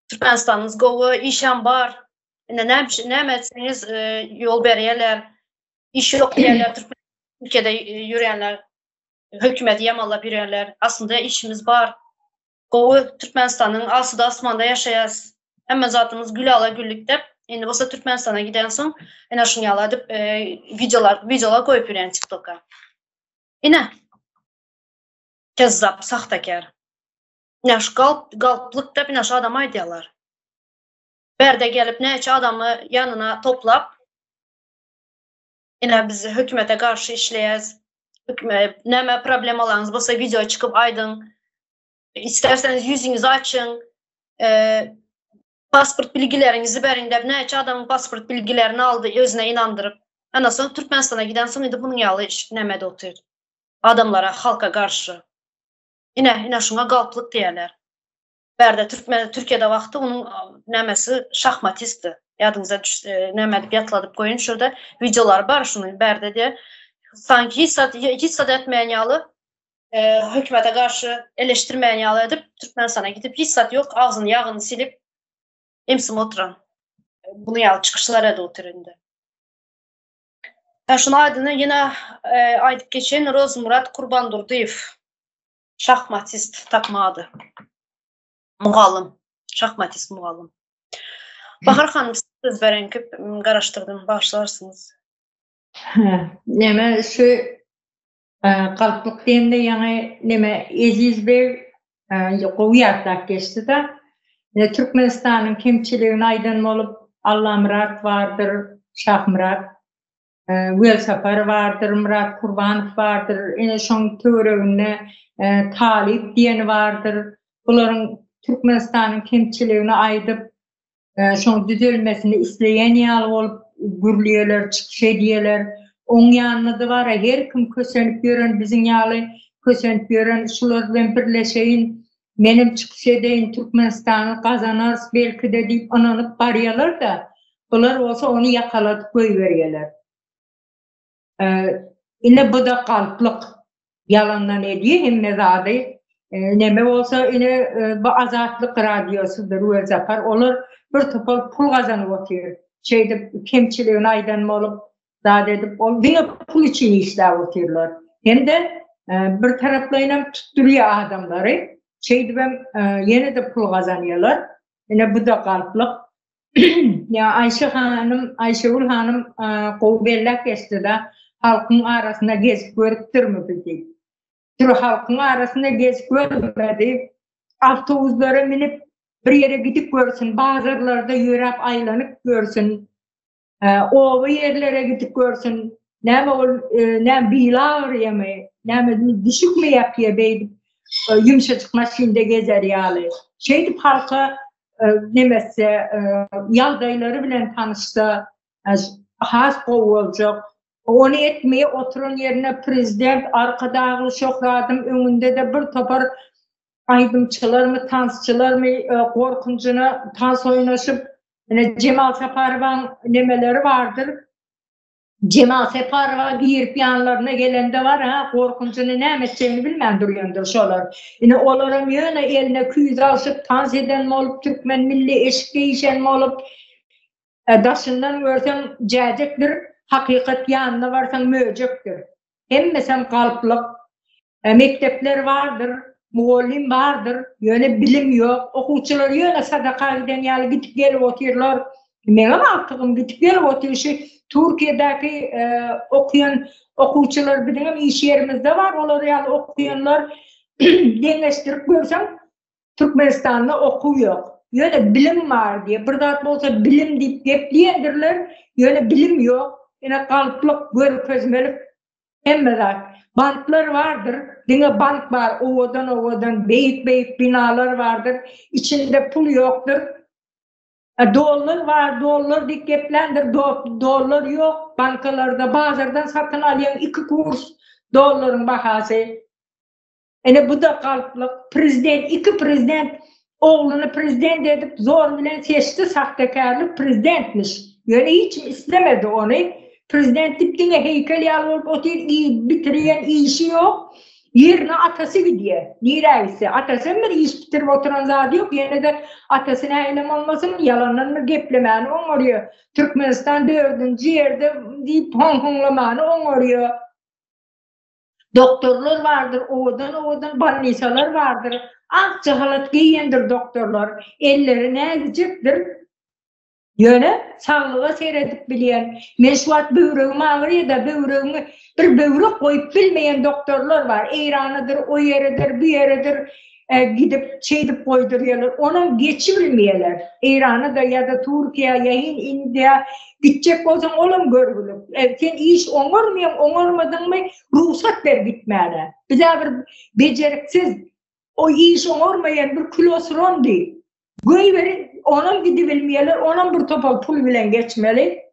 Türkmenistan'ımız govu, işen var. Ne etseniz yol beriyeler, iş yok diyorlar. Türkiye'de yürüyenler, hükümeti yamallap yürüyenler. Aslında işimiz var. Govu Türkmenistan'ın asıda asmanda yaşayaz. Hemen zatımız gülala güllükte. Şimdi bolsa Türkmenistan'a giden son en aşın yaladıp videolar koyup yürüyen TikTok'a. Yine kezzap, sahtakar. Yine şu galplıkta yine şu adam aydiyalar. Berde gelip neçe adamı yanına toplap yine biz hükümete karşı işleyez. Neme problem alanız bolsa video çıkıp aydın. İsterseniz yüzünüzü açın. Pasport bilgilerinizi verin de neçe adamın pasport bilgilerini aldı, özüne inandırıp. Ondan sonra Türkmenistan'a giden sonra bunun yalı nemede otur. Adamlara, halka karşı. Yine şuna galplık diyorlar. Berde Türkiye'de vaxtı onun nemesi şahmatisti. Yadınıza nemedip yatladıp koyun. Şurada videolar var şunun berde diye. Sanki hiç sad etmeyen yalı hükümete karşı eleştirmeyen yalı edip Türkmenistan'a gidip hiç sad yok ağzını yağını silip emsim oturan. Bunu yalı çıkışlara da oturunda. Şunun adını yine aydıp geçen Rozmurat Kurban Durdiyev. Şahmatist takma adı. Muğalım. Şahmatist muğalım. Bahar Hanım siz veren ki qaraşdırdım, başlarsınız. Neme şu qalplık deyimde yani neme Aziz Bey qo'yardak geçti de Türkmenistan'ın kimçiliğine aydın olup Allah Murat vardır, Şah Murat, Vel Safar vardır, Murat Kurbanov vardır, yine şun töreğinde Talip diyeni vardır. Bunların Türkmenistan'ın kimçiliğine aydıp şun düzelmesini isteyen yalı olup gürlüyorlar, çıkış ediyorlar. Onun yanında da var her kim kösenip gören bizim yalı kösenip gören şulardan birleşeyin benim çıkış edeyim Türkmenistan'ı kazanırız belki de deyip ananıp barıyorlar da bunlar olsa onu yakalatıp koyuveriyorlar. Yine bu da kalplık yalandan ediyor hem mezade neme olsa yine bu Azatlık Radyosudur Vel Safar olur bir topal pul kazanıp oturuyor. şeyde kemçiliğin aydan olup zat edip o bir pul için işler otururlar. Hem de bir taraflayla tutturuyor adamları. Şeyde ben yine de pul kazanıyorlar. Yine bu da kalplık. Ya Ayşegül Hanım kovbellak geçti de halkın arasında gezip görüptür mü bizi? Şu halkın arasında gezip görmedi. Avtobuslara minip bir yere gidip görsün, bazılarda yürüp aylanıp görsün, o yerlere gidip görsün, ne bilar yeme, ne düşük mü yapıyor beydi, yumuşacık maşinde gezer yağlı. Şeydi halka nemese yaldayları bilen tanıştı, has olacak. Onu etmeye oturun yerine prezident, arkada şokradım önünde de bir topar aydımçılar mı, tansçılar mı korkuncuna tans oynaşıp Cemal Separvan nemeleri vardır. Cemal Separvan giyirip yanlarına gelende var ha, korkuncuna ne emedeceğini bilmem duruyordur şolar. Yine olarım yöne eline küyüz alışıp tans eden mi olup, Türkmen milli eşik değişen mi olup, daşından görsen cecektir, hakikat yanına varsan möcektir. Hemmesem kalplık, mektepler vardır, muallim vardır, yöne bilim yok, okuçular yöne sadaka giden yalı gidip gelip otururlar. Benim artığım gidip gelip oturuşu, Türkiye'deki okuyan okuçular bizim iş yerimizde var, onlar yalı okuyanlar dengeştirip görsen Türkmenistan'da oku yok. Yöne bilim var diye, bir dağıtma olsa bilim deyip gepleyendirler, yöne bilim yok, yine kalıplık görüp özmelik emmeler. Bantlar vardır, dine bank var, ovadan büyük binalar vardır, içinde pul yoktur. Dolar var, dolar dikeplendir, dolar yok, bankalarda bazılardan satın alayan 2 kurs doların bahası. Yani bu da kalıplık, prezident, 2 prezident, oğlunu prezident edip zor bilen seçti, sahtekarlık prezidentmiş. Yani hiç istemedi onu. Prezident tipine heykel yalıp otur, bitiren işi yok. Yerine atası gidiyor. Nireyse. Atası bir iş bitirip oturan zat yok. Yine de atasına eylem olmasın, yalandan mı geplemeğini onuruyor. Türkmenistan 4. yerde deyip honlamanı onuruyor. Doktorlar vardır, ovadan bannisalar vardır. Akça halat giyendir doktorlar. Elleri ne edecektir? Yöne sağlığa seyredip bilen, meşruat böğrüğümü ağrıyor da böğrüğümü bir böğrük koyup bilmeyen doktorlar var. İran'ıdır, o yeredir, bir yeredir gidip şeydip koyduruyorlar. Onu geçirilmeyeler. İran'da ya da Türkiye, ya India gidecek o zaman oğlum görgülük. Sen iş onurmadın mı ruhsat ver gitmeyene. Bir daha bir beceriksiz o iş onurmayan bir kilosron değil. Göy verin, onun gidibilmeyeler, onun bir topal pul bilen geçmeli.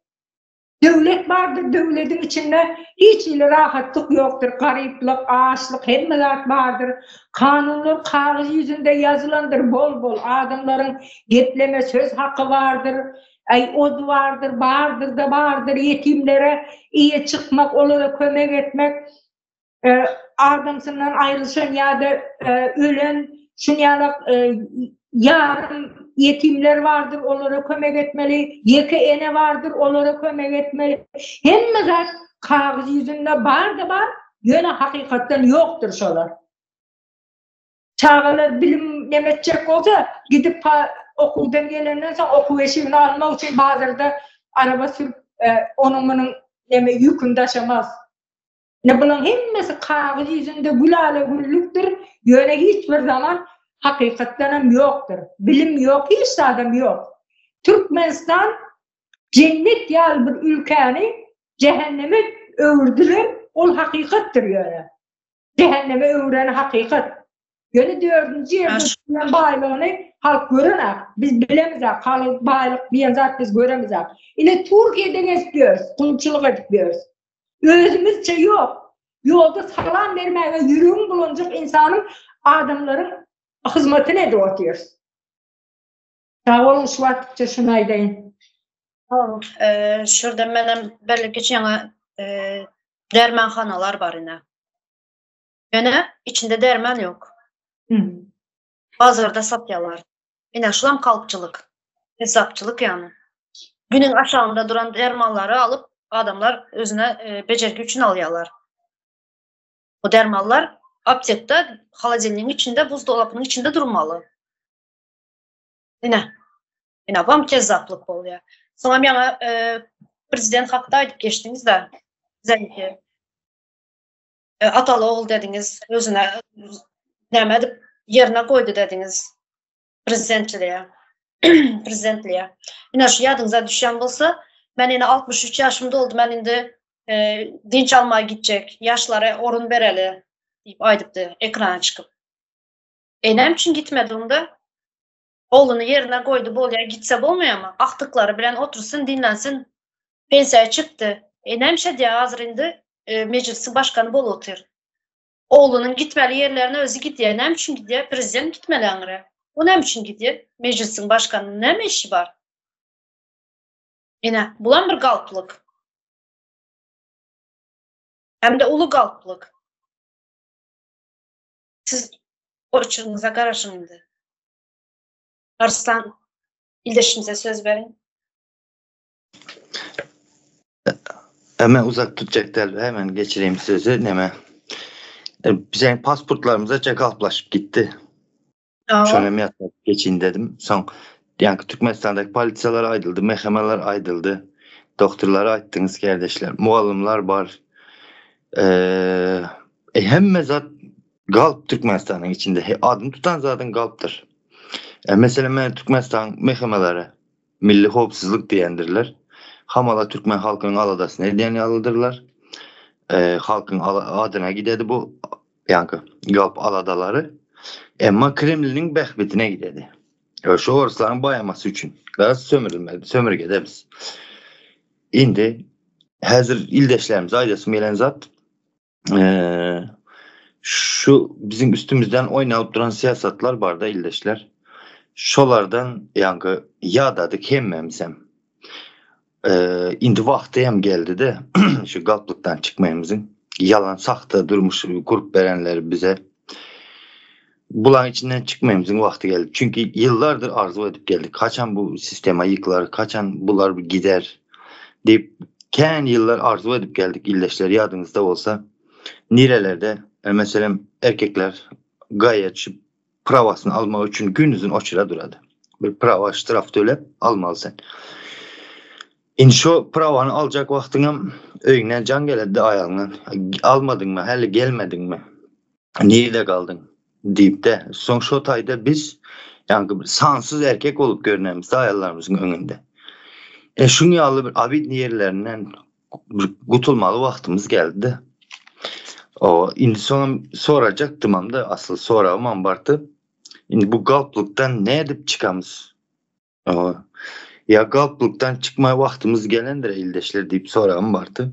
Devlet vardır, devletin içinde hiç ile rahatlık yoktur. Gariplik, ağaçlık, hemmelat vardır. Kanunlar kağıt yüzünde yazılandır bol. Adamların gepleme söz hakkı vardır. Od vardır, yetimlere iyi çıkmak, onlara kömek etmek. Adamsından ayrılışan ya da ölen, şunyalık yarın yetimler vardır, onlara kömek etmeli. Yeke ene vardır, onlara kömek etmeli. Hem de kağıt yüzünde var, yöne hakikaten yoktur şolar. Çağlar bilim demetecek olsa, gidip okuldan gelenden sonra okul eşiğini almak için bazıları araba sürüp onun yükünü taşımaz. Bunun hemmesi kağıt yüzünde güllüktür, yöne hiçbir zaman hakikaten yoktur. Bilim yok, hiç adam yok. Türkmenistan cennet yal bir ülkeni cehenneme öldürür, ol hakikattir yani. Cehenneme öldüren hakikat. Yani 4. yerde baylığını halk görünek. Biz bilemizek, halk baylık bir zat biz göremizek. Yine Türkiye'de geçiyoruz, kulçuluk ediyoruz. Özümüzce yok. Yolda salam vermeye ve yürüyün bulunacak insanın, adamların hizmetine ediyoruz. Sağ olun, şu vakitçe şuna deyin. Tamam. Şurada benim belli geçen dermanxanalar var yine. Yine içinde derman yok. Bazarda satıyorlar. Yine şulam kalpçılık, hesapçılık yani. günün aşağında duran dermanları alıp adamlar özüne becergi üçün alıyorlar. O dermanlar aptekte, haladelinin içinde, buzdolabının içinde durmalı. Yine bam kezzaplık oluyor. Sonra bir yana prezident hakkında aydıp geçtiniz de zengin. Atalı oğul dediniz, özüne demedip yerine koydu dediniz prezidentliğe. Yine şu yadınıza düşen bolsa, ben yine 63 yaşımda oldu, ben indi dinç almaya gidecek, yaşlara orun bereli deyip aydıptı ekrana çıkıp. Ne için gitmedi onda? Oğlunu yerine koydu, bol yer gitse olmuyor mu? Aktıkları bilen otursun, dinlensin, pensiyaya çıktı. Neymişe diye hazır indi meclisin başkanı bol otur. Oğlunun gitmeli yerlerine özü gidiyor. Ne için gidiyor? Prezident gitmeli Ankara'ya. O ne için gidiyor? Meclisin başkanının ne işi var? Yine bulan bir galplık. Hem de ulu galplık. Siz o içinize karışındı. Arslan ildeşimize söz verin. Hemen uzak tutacaklar. Hemen geçireyim sözü. Hemen. Bizim pasportlarımıza çakalplaşıp gitti. Şöyle mi geçeyim dedim. Son yani Türkmenistan'daki polisalar ayrıldı, mehkemeler ayrıldı. Doktorlara ayttınız kardeşler. Muallimler var. Hem mezat galp Türkmenistan'ın içinde. Adını tutan zaten galptır. Mesela ben Türkmenistan mehkemeleri milli hopsuzluk diyendirler. Hamala Türkmen halkının aladasını diyen alıdırlar. Halkın adına gidedi bu yankı galp aladaları. Ama Kremlin'in behbetine gidedi. Şu orusların bayaması için. Gaz sömürülmedi. Sömürgede biz. İndi hazır ildeşlerimiz aydası melen zat şu bizim üstümüzden oynayıp duran siyasatlar var da ildeşler. Şolardan yankı yadadık hemmemizem. İndi vakti hem geldi de şu galplıktan çıkmayımızın yalan sahte durmuş grup verenler bize bulan içinden çıkmayımızın vakti geldi. Çünkü yıllardır arzu edip geldik. Kaçan bu sisteme yıkılar, kaçan bunlar gider deyip kendi yıllar arzu edip geldik ildeşler yadınızda olsa. Nerelerde mesela erkekler gayet pravasını almak için gününüzün oçura duradı. Bir prava ştraf төлep almalısın. İnşo pravanı alacak vaktine öyünden can geledi ayağına. Almadın mı? Hele gelmedin mi? Nerede kaldın? Deyip de son şotayda biz yani sansız erkek olup görünemiz ayarlarımızın önünde. Şunu yalı bir abid yerlerinden kutulmalı vaktimiz geldi. Şimdi soracaktım da asıl soramam vardı. Şimdi bu galplıktan ne edip çıkamız? Ya galplıktan çıkmaya vaktimiz gelendir ildeşler deyip soram vardı.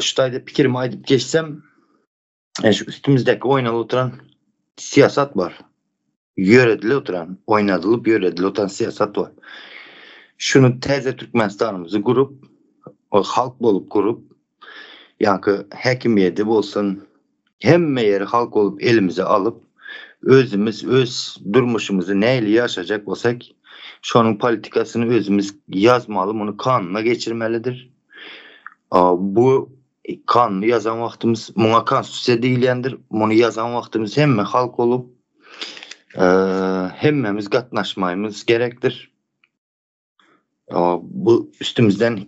Şu tayda fikrimi aydıp geçsem şu üstümüzdeki oynalı oturan siyasat var. Yöredili oturan, oynadılıp yöredili oturan siyasat var. Şunu teze Türkmenistan'ımızı kurup, o halk bolup kurup, yani hakimiyeti olsun, hem yeri halk olup elimize alıp, özümüz, öz durmuşumuzu neyle yaşayacak olsak, şunun politikasını özümüz yazmalı, bunu kanuna geçirmelidir. Bu kanunu yazan vaktimiz, buna konstitüsiye değilyendir. Bunu yazan vaktimiz hem halk olup, hemmemiz katnaşmayımız gerektir. Bu üstümüzden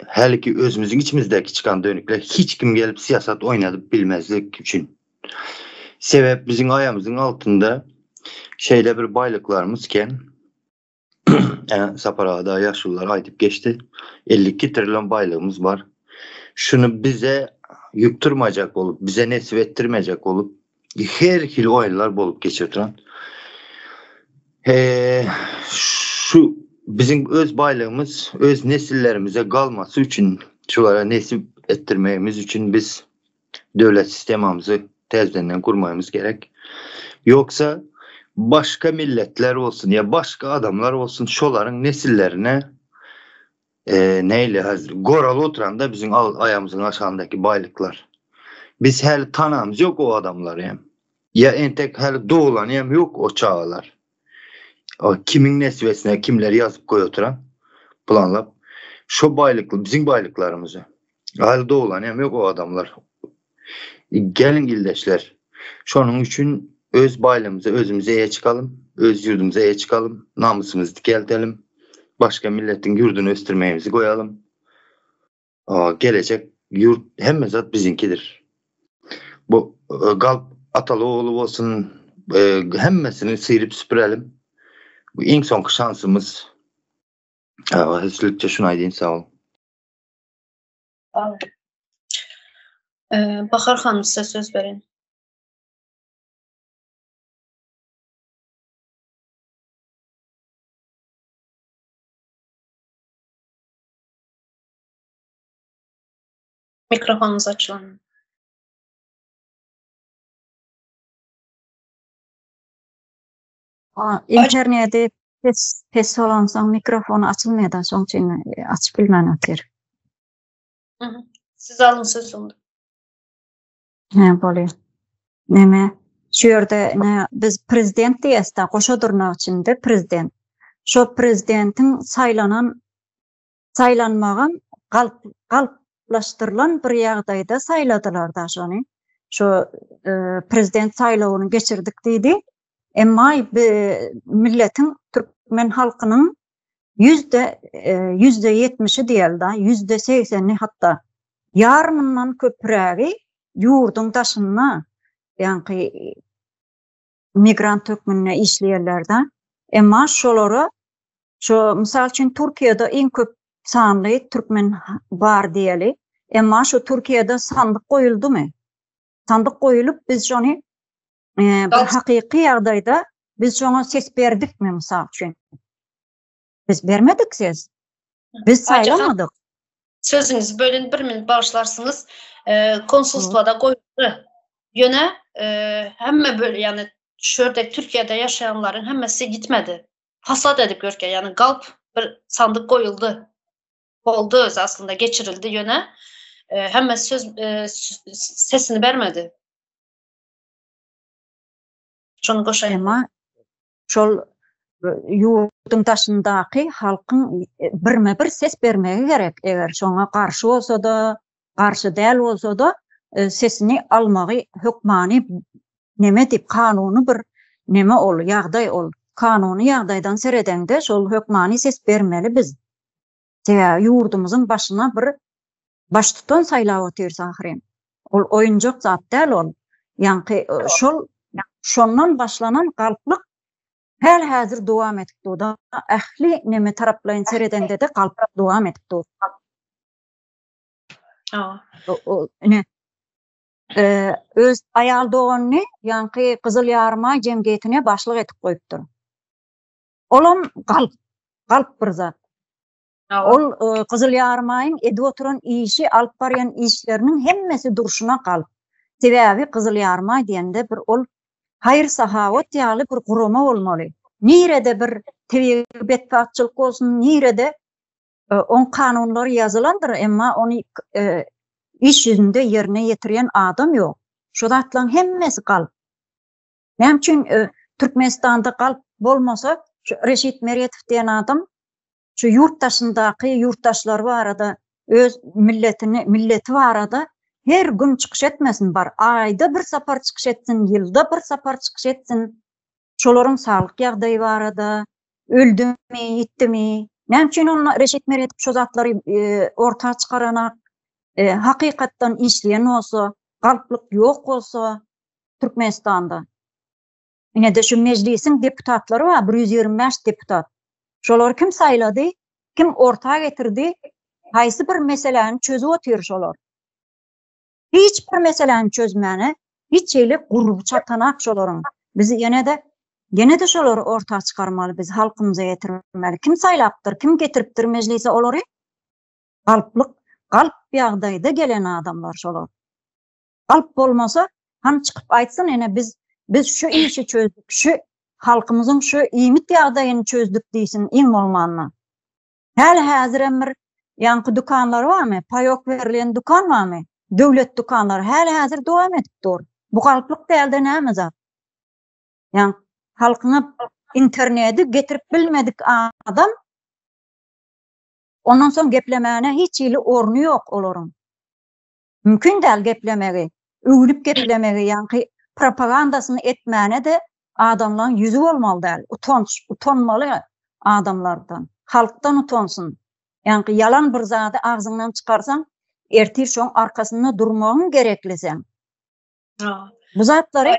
hele ki özümüzün içimizdeki çıkan dönükler hiç kim gelip siyasat oynadıp bilmezlik için. Sebep bizim ayağımızın altında şeyde bir baylıklarımızken Saparağa'da yaşlılar aydıp geçti. 52 trilyon baylığımız var. Şunu bize yükturmayacak olup, bize nesip ettirmeyecek olup her kili oyunlar bolup geçirtiren şu bizim öz baylığımız öz nesillerimize kalması için şulara nesip ettirmemiz için biz devlet sistemimizi tezden kurmamız gerek. Yoksa başka milletler olsun ya başka adamlar olsun şoların nesillerine neyle hazır goralı oturan da bizim ayağımızın aşağındaki baylıklar. Biz her tanımız yok o adamlar yani. Ya entek her doğulan yok o çağlar. O kimin nesvesine kimleri yazıp koy oturan. planlap şu baylıklı bizim baylıklarımızı halde olan hem yok o adamlar gelin ildeşler şunun için öz baylığımızı özümüze eye çıkalım, öz yurdumuza eye çıkalım, namusumuzu dikeltelim, başka milletin yurdunu östürmeyimizi koyalım. Gelecek yurt hem mezat bizinkidir. Bu Galp Atalıoğlu olsun hemmesini sıyırıp süpürelim. Bu en son şansımız. Hızlıca şuna diyeyim, sağ olun. Bahar Hanım size söz verin. Mikrofonunuz açılan. İnternette pes olansan mikrofonu açılmıyor da son için açıp bilmem öter. Siz alın söz sonunda. Ne böyle? Neme? Şu yerde ne biz prezident diyeyiz de koşadırna içinde prezident. Şu prezidentin saylanmağın kalplaştırılan bir yağdayda sayladılar da şunu. Şu prezident saylavını geçirdik dedi. Emma milletin Türkmen halkının %70'i değil da %80'i hatta yarımından köprüğü yurdun taşına yani migrant hükmüne işleyerlerden. Emma şoları şu misal için Türkiye'de en köp sanlı Türkmen var diyeli. Emma şu Türkiye'de sandık koyuldu mu? Sandık koyulup biz şunu bir hakiki yağdayda biz şuna ses verdik mi misal için? Biz vermedik ses. Biz saylamadık. Sözünüzü bölün, 1 minut bağışlarsınız. Konsolosluğa koyuldu. Yöne hemme böyle yani şöyle Türkiye'de yaşayanların hemmesi gitmedi. Fasad edip görke yani Galp bir sandık koyuldu. Oldu öz aslında geçirildi yöne. Hemmesi sesini vermedi. Şunu koşayım. Ama şol yurdun taşındaki halkın bir ses vermeye gerek. Eğer şuna karşı olsa da, karşı değil olsa da sesini almayı hükmani neme dip kanunu bir neme ol, yağday ol. Kanunu yağdaydan seredende şol hükmani ses vermeli biz. Yurdumuzun başına bir baş tutan saylav otursa ahirin. Ol oyuncak zat değil ol. Yani şondan başlanan kalplık her hazır devam etip da ahli neme taraflayın seredende de kalplık devam etip ne öz ayal doğanını yani Kızıl Yarma cemiyetine başlık etip koyuptur. Olan kalp bir zat. Ol Kızıl Yarmayın edi oturan işi, alıp barayan işlerinin hemmesi duruşuna kalp. Sebebi Kızıl Yarma diyende bir ol hayır sahavat yağlı bir kuruma olmalı. Nirede bir tebbiyetçilik olsun, nirede on kanunları yazılandır ama onu iş yüzünde yerine getiren adam yok. Şu datlan hemmesi kalp. Benim için Türkmenistan'da kalp olmasa Reşit Meretov diyen adam şu yurttaşındaki yurttaşlar var arada öz milleti var arada her gün çıkış etmesin var. Ayda bir safar çıkış etsin, yılda bir safar çıkış etsin. Şoların sağlık yağdayı var arada. Öldü mü, gitti mi? Benim için onun Reşit Meretov şu zatları ortaya çıkaranak hakikatten işleyen olsa, kalplik yok olsa Türkmenistan'da. Yine de şu meclisin deputatları var, 125 deputat. Şolar kim sayladı, kim ortaya getirdi, haysi bir meselenin çözü otuyor şolar. Hiçbir meselenin çözmeyene, hiç şeyle grubu çatanak şoların. Bizi yine de şolar ortaya çıkarmalı, biz halkımıza getirmeli. Kim saylaptır, kim getiriptir meclise oları? Kalp yağdayda gelen adamlar şolar. Kalp olmasa, han çıkıp aytsın yine biz şu işi çözdük, şu halkımızın şu iyimit yağdayını çözdük deysin, in olmanla. Hazır emir yankı dukanlar var mı? Payok verilen dukan var mı? Devlet dukanları hazır devam edip dur. Bu kalplik değilde ne mezat? Yani halkına interneti getirip bilmedik adam Ondan soň geplemäne hiç ýyly orny ýok olaryň. Mümkin däl geplemegi, öwrüp geplemegi, ýani propagandasyny etmäne de adamlaryň ýüzi bolmaly däl. Utanmaly adamlardan, halkdan utansun. Ýani yalan bir zady agzyňdan çykarsaň, ertir şoň arkasynda durmagyň gerekli sen. Bu zatlary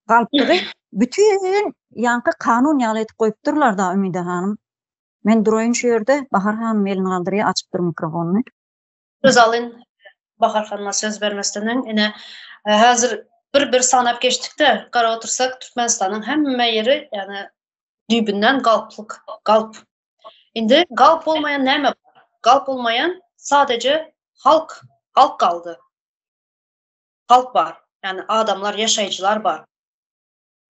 galpdygy bütün ýani kanun ýaly etip goýupdyrlar da Ümide hanım. Men durayın şu yerde Bahar hanım elini kaldırıya açıp dur mikrofonunu. Söz alın Bahar hanıma söz vermesinden. Yine hazır bir sanap geçtikte kara otursak Türkmenistan'ın hemme yeri yani dübünden galp. Şimdi galp olmayan neme var? Galp olmayan sadece halk kaldı. Halk var. Yani adamlar, yaşayıcılar var.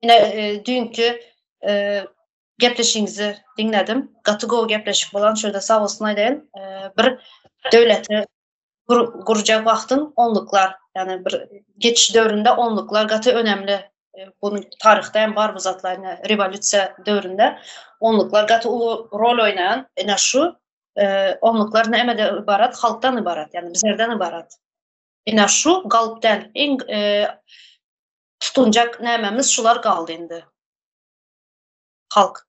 Yine dünkü gepleşiňizi dinledim. Gatygo gepleşik bolan şöyle sağ olsun aýdaýyn. Bir döwleti gurjak wagtyň onluklar, yani bir geçiş döwründe onluklar gaty önemli. Bunun tarihte hem var bu zatlar, revolüsiya döwründe onluklar gaty ulu rol oynayan. Ene şu onluklar näme ibarat? Halkdan ibarat, yani bizlerden ibarat. Ene şu galpdan en tutunjak nämemiz şular galdy indi. Halk.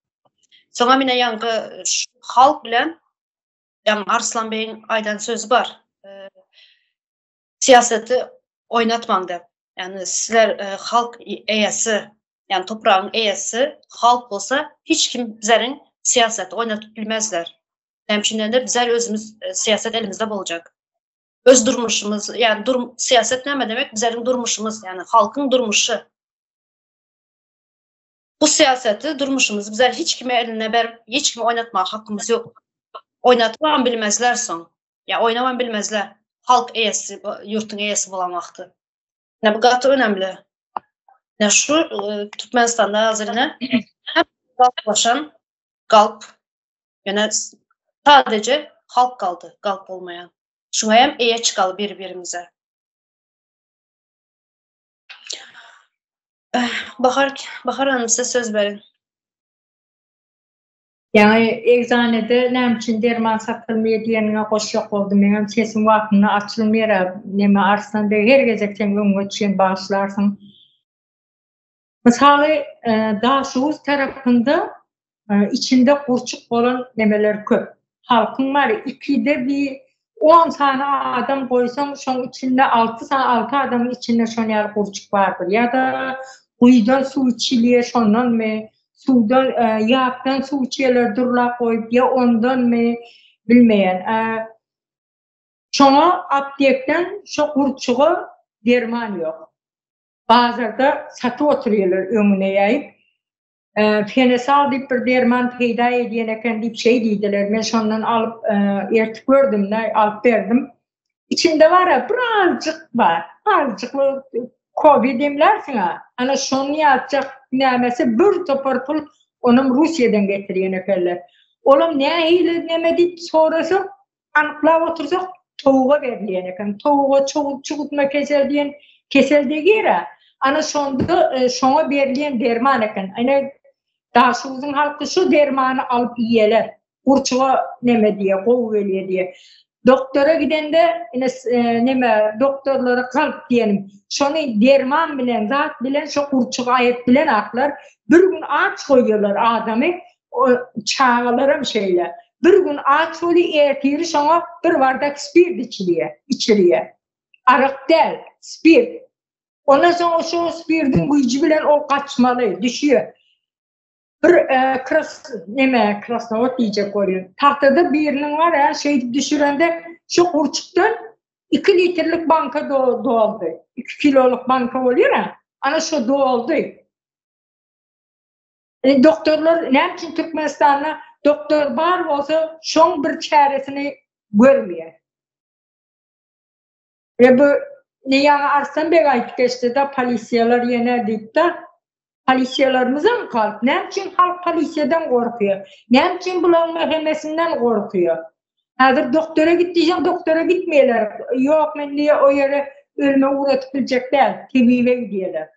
Soňa mine ýangy halk bilen Arslan Bey'in aýdan sözü bar. Siyaseti oynatmaň dep. Yani sizler halk eýesi, yani toprağın eýesi halk bolsa hiç kim bizlerin siyaseti oynatıp bilmezler. Hemçinden de bizler özümüz siyaset elimizde bolacak. Öz durmuşumuz, yani siyaset näme demek? Bizlerin durmuşumuz, yani halkın durmuşu. Bu siyaseti durmuşumuz bizler hiç kime eline hiç kimi oynatmak hakkımız yok. Oynatman bilmezler son. Ya oynaman bilmezler. Halk eýesi, yurtun eýesi bolan wagty. Ne bu gaty önemli. Ne şu Türkmenistan'da hazırına hep galplaşan galp. Yani sadece halk kaldı, galp olmayan. Şuna hem eýe çıkalı birbirimize. Bahar hanım size söz verin. Yani eczanede näme üçin derman satylmıyor diýenine goşjak boldum. Meňem sesim wagtyna açylmýar. Näme Arslan Bey her gezekden öňe çyn başlarsyň. Misaly daşuuz tarapynda içinde kurçuk bolan nemeler köp. Halkyň bar 2'de bir 10 tane adam koysaň şoň içinde 6 adamın içinde şoň ýaly kurçuk bardyr. Ya da Kuyudan su içiliyor şondan mı? Sudan, ýakdan su içiyorlar durla koyup ya ondan mı? Bilmeyen. Şoňa aptekden şu kurçuğa derman yok. Bazarda satyp oturýarlar öňüne ýaýyp. Fenesal diýip bir derman peýda edýän eken diýip şey diýdiler. Men şondan alıp ertip gördüm, alıp berdim. İçinde var birazcık var. Azıcık Covid demlersin. Ana şonu ýatjak nämesi bir topar pul onum Russiýadan getirýän ekenler. Olam nähili näme diýip sorasa anyklap otursak tovuğa berilýän eken. Tovuğa çugutma kesel diýen keseldegi ana şonda şoňa berilýän derman eken. Ana daşuuzun halky şu dermany alyp ýeler. Kurçuğa näme diýe, gowy welýe diýe. Doktora gidende näme doktorlara kalp diýenim. Şonu derman bilen, zat bilen, şu kurçuk ayet bilen aklar. Bir gün aç koyuyorlar adamı, çağalara bir şeyler. Bir gün aç oluyor, ertiri şoňa bir bardak spirt içiliye. Arak del, spirt. Ondan sonra şu spirtin gücü bilen o kaçmalı, düşüyor. Bir krasnavot diyecek oluyor. Tahtada birinin var ya, şey düşürende şu kurçuktan 2 litrelik banka doğaldı. 2 kiloluk banka oluyor ya, ana şu doğaldı. Doktorlar, ne için Türkmenistan'da doktor var olsa şon bir çaresini görmüyor. Bu ne yani Arslan Bey ayıp geçti de polisiyalar yenerdik de polisiyalarımıza mı kalk? Ne için halk polisiyadan korkuyor? Ne için bulan mahkemesinden korkuyor? Hazır doktora gideceğim, doktora gitmeyeler. Yok ben niye o yere ölüme uğratıp bilecek değil. TV'ye gidiyorlar.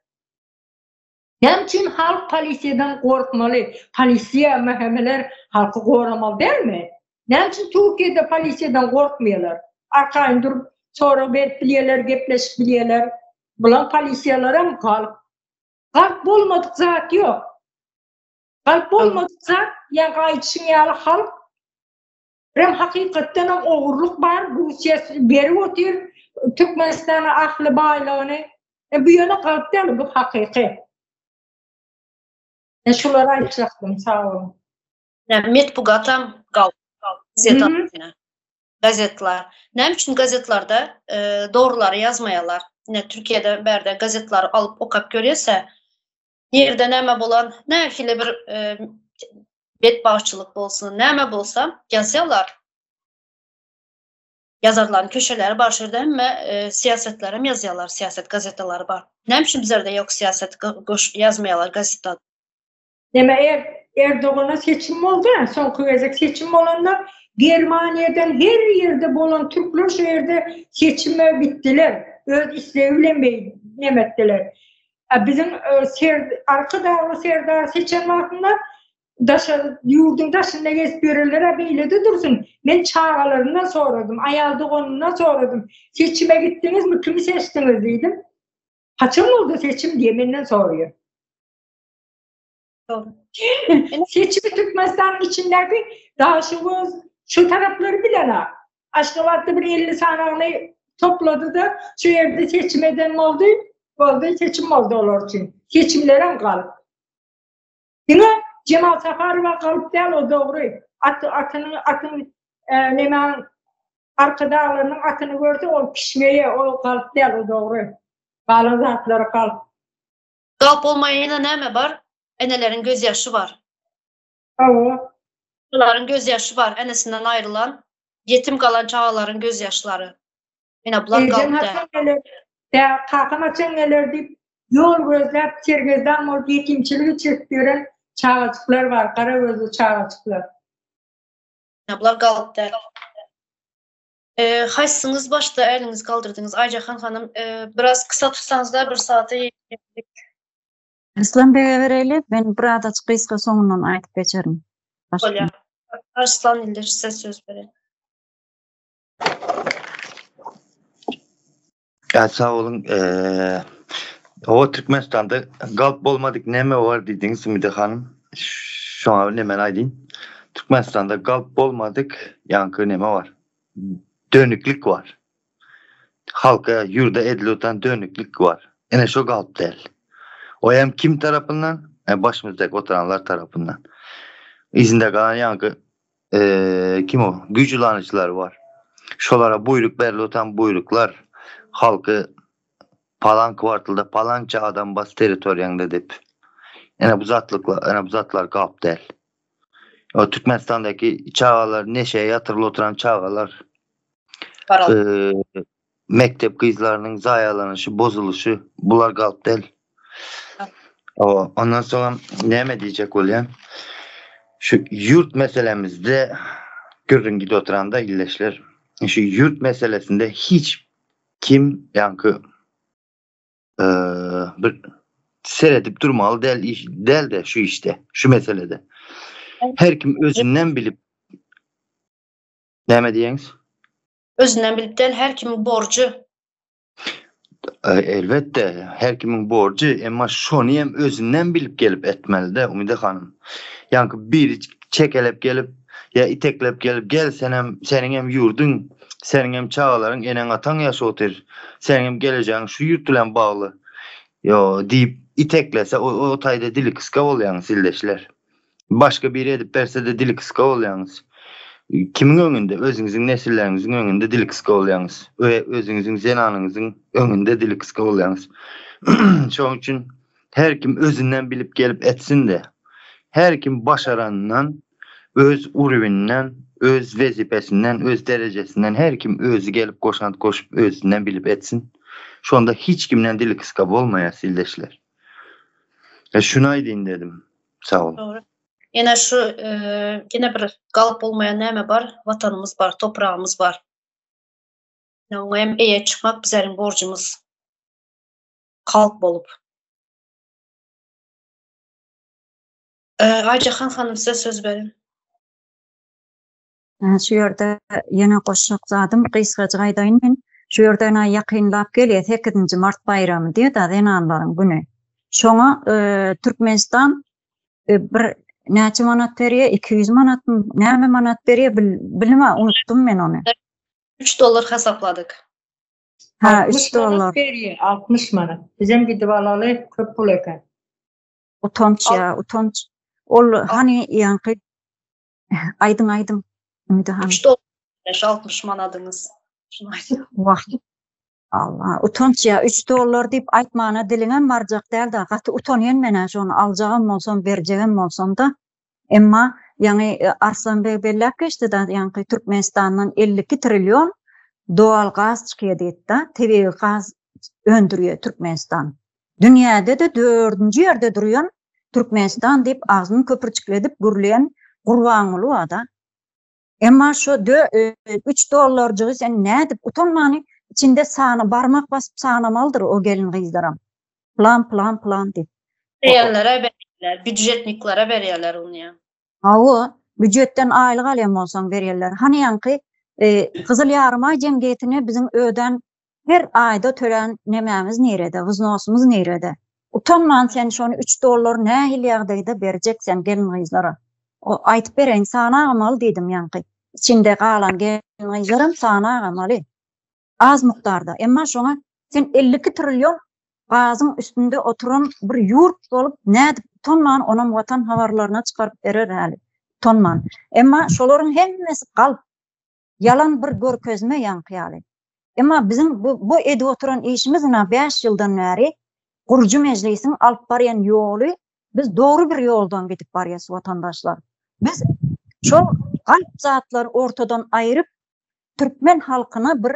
Ne için halk polisiyadan korkmalı? Polisiya mahkemeler halkı koramalı değil mi? Ne için Türkiye'de polisiyadan korkmuyorlar? Arkayın durup sonra verip biliyorlar, gepleşip biliyorlar. Bulan polisiyalara mı kalk? Kalk bulmadık zat yok. Kalp olmazsa ya gayçın yalı halk hem hakikaten hem oğurluk var. Bu siyasi beri otur. Türkmenistan'a aklı bağlığını. Bu yana kalp değil bu hakiki. Şulara açacaktım sağ olun. Yani metbugatam gazetler. Ne için gazetlerde doğruları yazmayalar. Ne Türkiye'de berde gazetler alıp okap görüyorsa yerde neme bulan ne file bir bedbaşçılık bolsun neme bolsa yazıyorlar. Yazarların köşeleri başarıda hem siyasetler hem yazıyorlar. Siyaset gazeteleri var. Ne için bizlerde yok siyaset yazmayalar gazetede. Deme Erdoğan'a seçim oldu ya, son kıyacak seçim olanlar Germanya'dan her yerde bulan Türkler şu yerde seçime bittiler. Öz istevlenmeyi nemettiler. Bizim arkadaşlar Serdar seçen vaktinde yurdun taşında gezip verirler böyle de dursun. Ben çağalarından soradım, Ayaldığı soradım. Seçime gittiniz mi? Kimi seçtiniz dedim. Kaçın oldu seçim diye benden soruyor. Doğru. Seçimi Türkmenistan'ın içindeki daha şu tarafları bilen Aşkabat'ta bir 50 saniyonu topladı da şu yerde seçim eden oldu seçim oldu olur için. Seçimlere kalıp. Değil mi? Cemal Safarova kalıp değil o doğru. Atının nemen arkada ağlarının atını gördü o pişmeye o kalıp değil o doğru. Bağlı zatları kalıp. Kalıp olmaya yine ne mi var? Enelerin gözyaşı var. Evet. Çağaların gözyaşı var. Enesinden ayrılan, yetim kalan çağaların gözyaşları. Yine bunlar kalıp değil. Kalkan açan neler deyip yol gözler, Çerkez'den o yetimçiliği çektiren çağaçıklar var. Karagözlü çağaçıklar. Yine bunlar kalıp değil. Haysınız başta eliniz kaldırdınız. Aycahan Hanım biraz kısa tutsanız da bir saate yetecek. Aslan Bey'e verelim. Ben burada çıkıysa sonundan aytıp geçerim. Öyle. Arslan İldir size söz verelim. Ya sağ olun. O Türkmenistan'da galp olmadık neme var dediniz Ümide Hanım. Şu an hemen aydın. Türkmenistan'da galp olmadık yankı neme var. Dönüklük var. Halka yurda edilotan dönüklük var. Yine şu galp değil. O hem kim tarafından? Başımızdaki oturanlar tarafından. İzinde kalan yankı kim o? Gücülanıcılar var. Şolara buyruk verilotan buyruklar halkı palan kvartılda palanca adam bas teritoriyanda dep. Yani bu zatlar galp değil. O Türkmenistan'daki çağalar neşeye yatırılı oturan çağalar mektep kızlarının zayalanışı, bozuluşu bunlar galp değil. Ondan sonra ne diyecek olayım? Şu yurt meselemizde görün gidi oturan da illeşler. Şu yurt meselesinde hiç kim yankı bir seyredip durmalı değil de şu işte, şu meselede. Her kim özünden bilip ne diyeniz? Özünden bilip değil, her kimin borcu. Elbette her kimin borcu ama şunu hem özünden bilip gelip etmeli de Ümide Hanım. Yani bir çekelep gelip ya iteklep gelip gel senin hem yurdun, senin hem çağaların enen atan yaşı otur. Senin hem geleceğin şu yurtla bağlı. Yo deyip iteklese o tayda dili kıska olayan sildeşler. Başka biri edip verse de dili kıska olayanız. Kimin önünde? Özünüzün nesillerinizin önünde dili kıska olayanız. Özünüzün zenanınızın önünde dili kıska olayanız. Şunun için her kim özünden bilip gelip etsin de her kim başaranından, öz urvinden, öz vazifesinden, öz derecesinden her kim özü gelip koşup özünden bilip etsin. Şu anda hiç kimden dili kıskap olmaya sildeşler. Şuna edin dedim. Sağ olun. Doğru. Yine şu yine bir galp olmayan neme var? Vatanımız var, toprağımız var. Hem eye çıkmak bizlerin borcumuz. Kalp bolup. Aycahan Hanım size söz verin. Şu yerde yana koşak zadım kıysgaca gaýdaýyn men şu yerden ýakynlap gelýär 8-nji Mart bayramy diýip da denanlaryň güni. Şoňa Türkmenistan bir näçe manat berýär? 200 manatmy, näme manat berýär bilmä, unutdum men onu. $3 hesapladık. Ha, 60 3 dollar. manat berýär, 60 manat. Bizim gidip alaly köp pul eken. Utanç ya, utanç. Ol hani ýanky aydın. Ümidi han. $3 60 manadınız. Şunu aytayım. Vah. Allah, utanç ya, 3 dollar diýip aýtmana diliňe marjak däl da, gaty utanýan menen şonu aljagym bolsam, berjegim bolsam da. Emma ýani Arslanbek bellep geçdi da ýani Türkmenistandan 52 trilyon doğal gaz çykýar diýip da, tebii gaz öndürýär Türkmenistan. Dünýäde de 4-nji ýerde durýan Türkmenistan diýip ağzyny köpürçikledip gürleýän Gurbanuly ada. Emma şu 3 dollarjygy sen nädip utanmany içinde sany barmak basyp sanamaldyr o gelin gyzlaram. Plan diýip. Berýärlere berýärler, büdjetniklere berýärler onu ya. Hawa büdjetden aýlyk alýan bolsaň berýärler. Hani ýanky Kızıl Yarıma Cemgiyetine bizim öden her ayda tören nemämiz nerede, wuznosumuz nerede? Utanman sen şonu 3 dollar nähil ýagdaýda berjeksen gelin gyzlara. O aýtyp bereň sana amal dedim ýanky. İçinde galan gelin gyzlaram sana amaly. Az mukdarda. Emma şoňa sen 52 trilyon gazyň üstünde oturan bir ýurt bolup nädip utanman onam watan habarlaryna çykaryp berer häli. Utanman. Emma şolaryň hemmesi galp. Yalan bir görkezme ýankyýaly. Emma bizim bu edip oturan işimiz 5 ýyldan bäri Gurju Mejlisiň alyp barýan ýoly biz dogry bir ýoldan gidip barýas watandaşlar. Biz şol galp zatlar ortadan aýryp Türkmen halkyna bir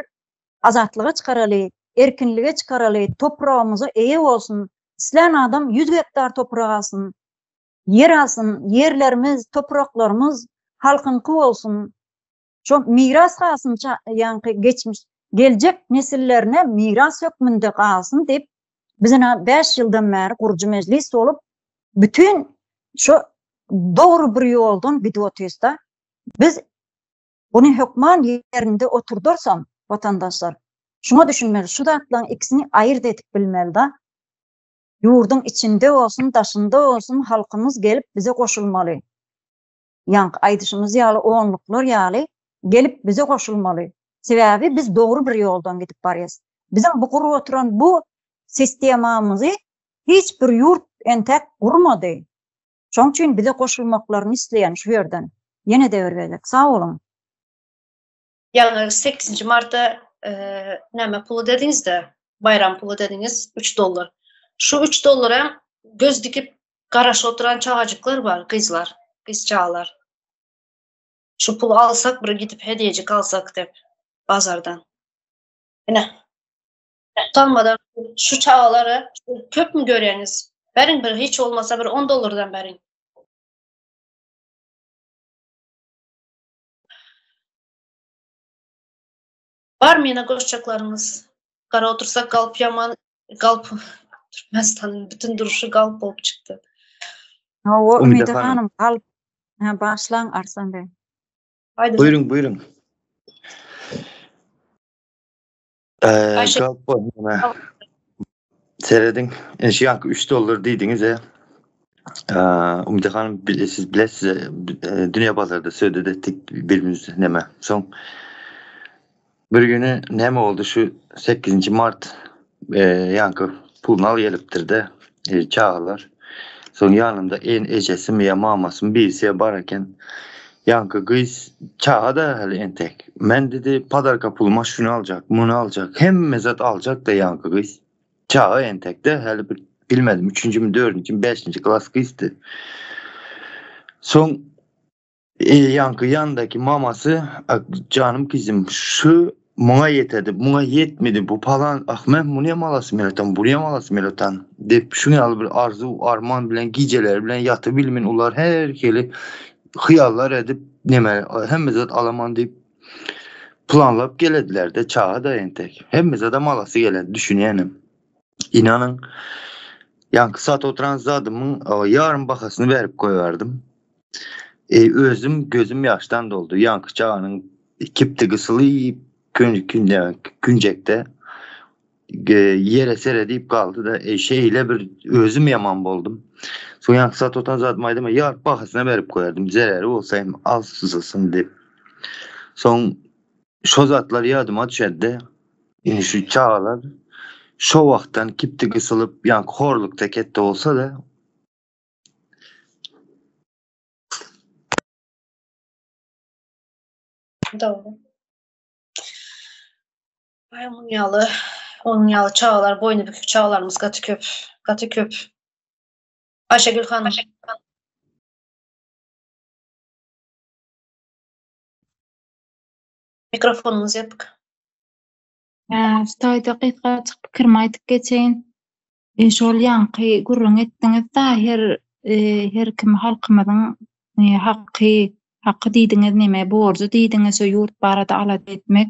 azatlyga çykaraly, erkinlige çykaraly, toprağımyza eýe bolsun. İslen adam 100 hektar toprak alsın, yer alsın, yerlerimiz, topraklarımız halkynky bolsun. Şu miras kalsın ýanky geçmiş gelecek nesillerine miras hökmünde kalsın deyip bizine 5 ýyldan bäri Gurju Mejlis olup bütün şu doğru bir ýoldan bidotýys da biz bunu hökman ýerinde oturdursam vatandaşlar şuna düşünmeli, şu datlaryň ikisini aýyrt etip bilmeli da ýurdun içinde olsun, daşında olsun halkymız gelip bize koşulmaly. Ýanky aýdyşymyz ýaly onluklar ýaly gelip bize koşulmaly. Sebäbi biz doğru bir ýoldan gidip barýas. Bizim bu gurup oturan bu sistemamyzy hiç bir ýurt entek gurmady. Şoň üçin bize koşulmaklaryny isleýän şu ýerden. Ýene de berberlik. Sağ olun. Yani 8. Mart'ta näme pulu dediniz de, bayram pulu dediniz, $3. Şu $3 göz dikip garaşa oturan çağacıklar var, kızlar, kız çağlar. Şu pulu alsak, bir gidip hediyecik alsak dep bazardan. Yine utanmadan şu çağları köp mü görýäňiz? Berin bir hiç olmasa bir $10'dan berin. Var mı yine koşacaklarınız? Kara otursak galp yaman, galp Türkmenistan'ın bütün duruşu galp bolup çıktı. O Umide Umide Hanım. Hanım galp. Ha, başlaň Arslan Bey. Haydi. Buyurun. Ayşe- Galpa seyredin. Ýanky $3 diýdiňiz ya. Umide Hanım siz bilesiz dünya bazarda söýdüp etdik birbirimize näme. Soň bir günü näme oldu şu 8. Mart ýanky pulunu al gelipdir de çağlar. Soň ýanynda en ejesim ýa mamasym birisi bareken ýanky gyz çağa da hali entek. Men dedi padarka puluma şunu aljak, bunu aljak, hemme zat aljak da ýanky gyz. Çağa entek de hali bir bilmedim 3-nji mi 4-nji mi 5-nji klas gyzdy. Soň ýanky ýandaki mamasy canım kızım şu muňa ýetedi, muňa ýetmedi bu palan men muny hem alasym elotan, buny hem alasym elotan dep şunu alyp bir arzu, arman bilen gijeler bilen ýatyp bilmin ular her keli hyýallar edip neme hemme zat alaman diýip planlap gelediler de çağa da entek. Hemme zat alasy geledi düşünýänim. İnanın ýanky sat oturan zadymyň ýarym bahasyny berip goýardım. Özüm gözüm yaştan doldu. Yankı çağının kipti kısılı küncekte yere seredip kaldı da şeyle bir özüm yaman boldum. Son yankı saat otan zatmaydım. Yar bahasına verip koyardım. Zereri olsayım az sızılsın deyip. Son şu zatlar yadıma düşerdi. Yani şu çağlar şu vaktan kipti kısılıp yankı horluk tekette olsa da Doğru. Ay onun yalı çağlar, boynu bükük çağlarımız katı köp. Ayşegül Hanım. Mikrofonunuz yapık. Stayda qytgaçyk pikirimi aýdyp geçeýin. Şol ýanky gurrun etdiňiz da her kim halkymyzyň haqqy diýdiňiz näme, borjy diýdiňiz o ýurt barada alat etmek.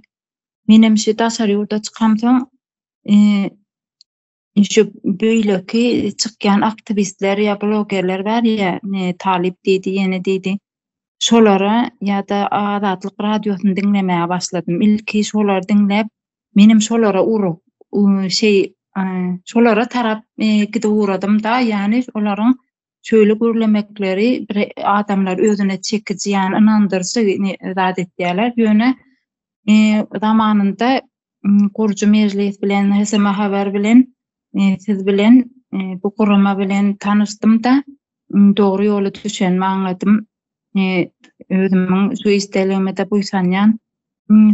Menimçe daşary ýurda çykamsoň şu beýleki çykýan aktivistler ýa blogerler bar ýa, Talip diýdi, ýene diýdi. Şolara ýa-da Azatlyk radiosyny dinlemäge başladym. Ilki şolar dinläp menim şolara şolara tarap gide uğradım da, yani olaryň şöyle görlemekleri bir adamlar özüne çekici, yani inandırıcı zat etdiler. Ýöne zamanında Gurcu Mejlis bilen, Heseme Haber bilen, siz bilen, bu kuruma bilen tanışdym da dogry ýola düşenimi aňladym. Özümiň şu isteligime de buýsanýan.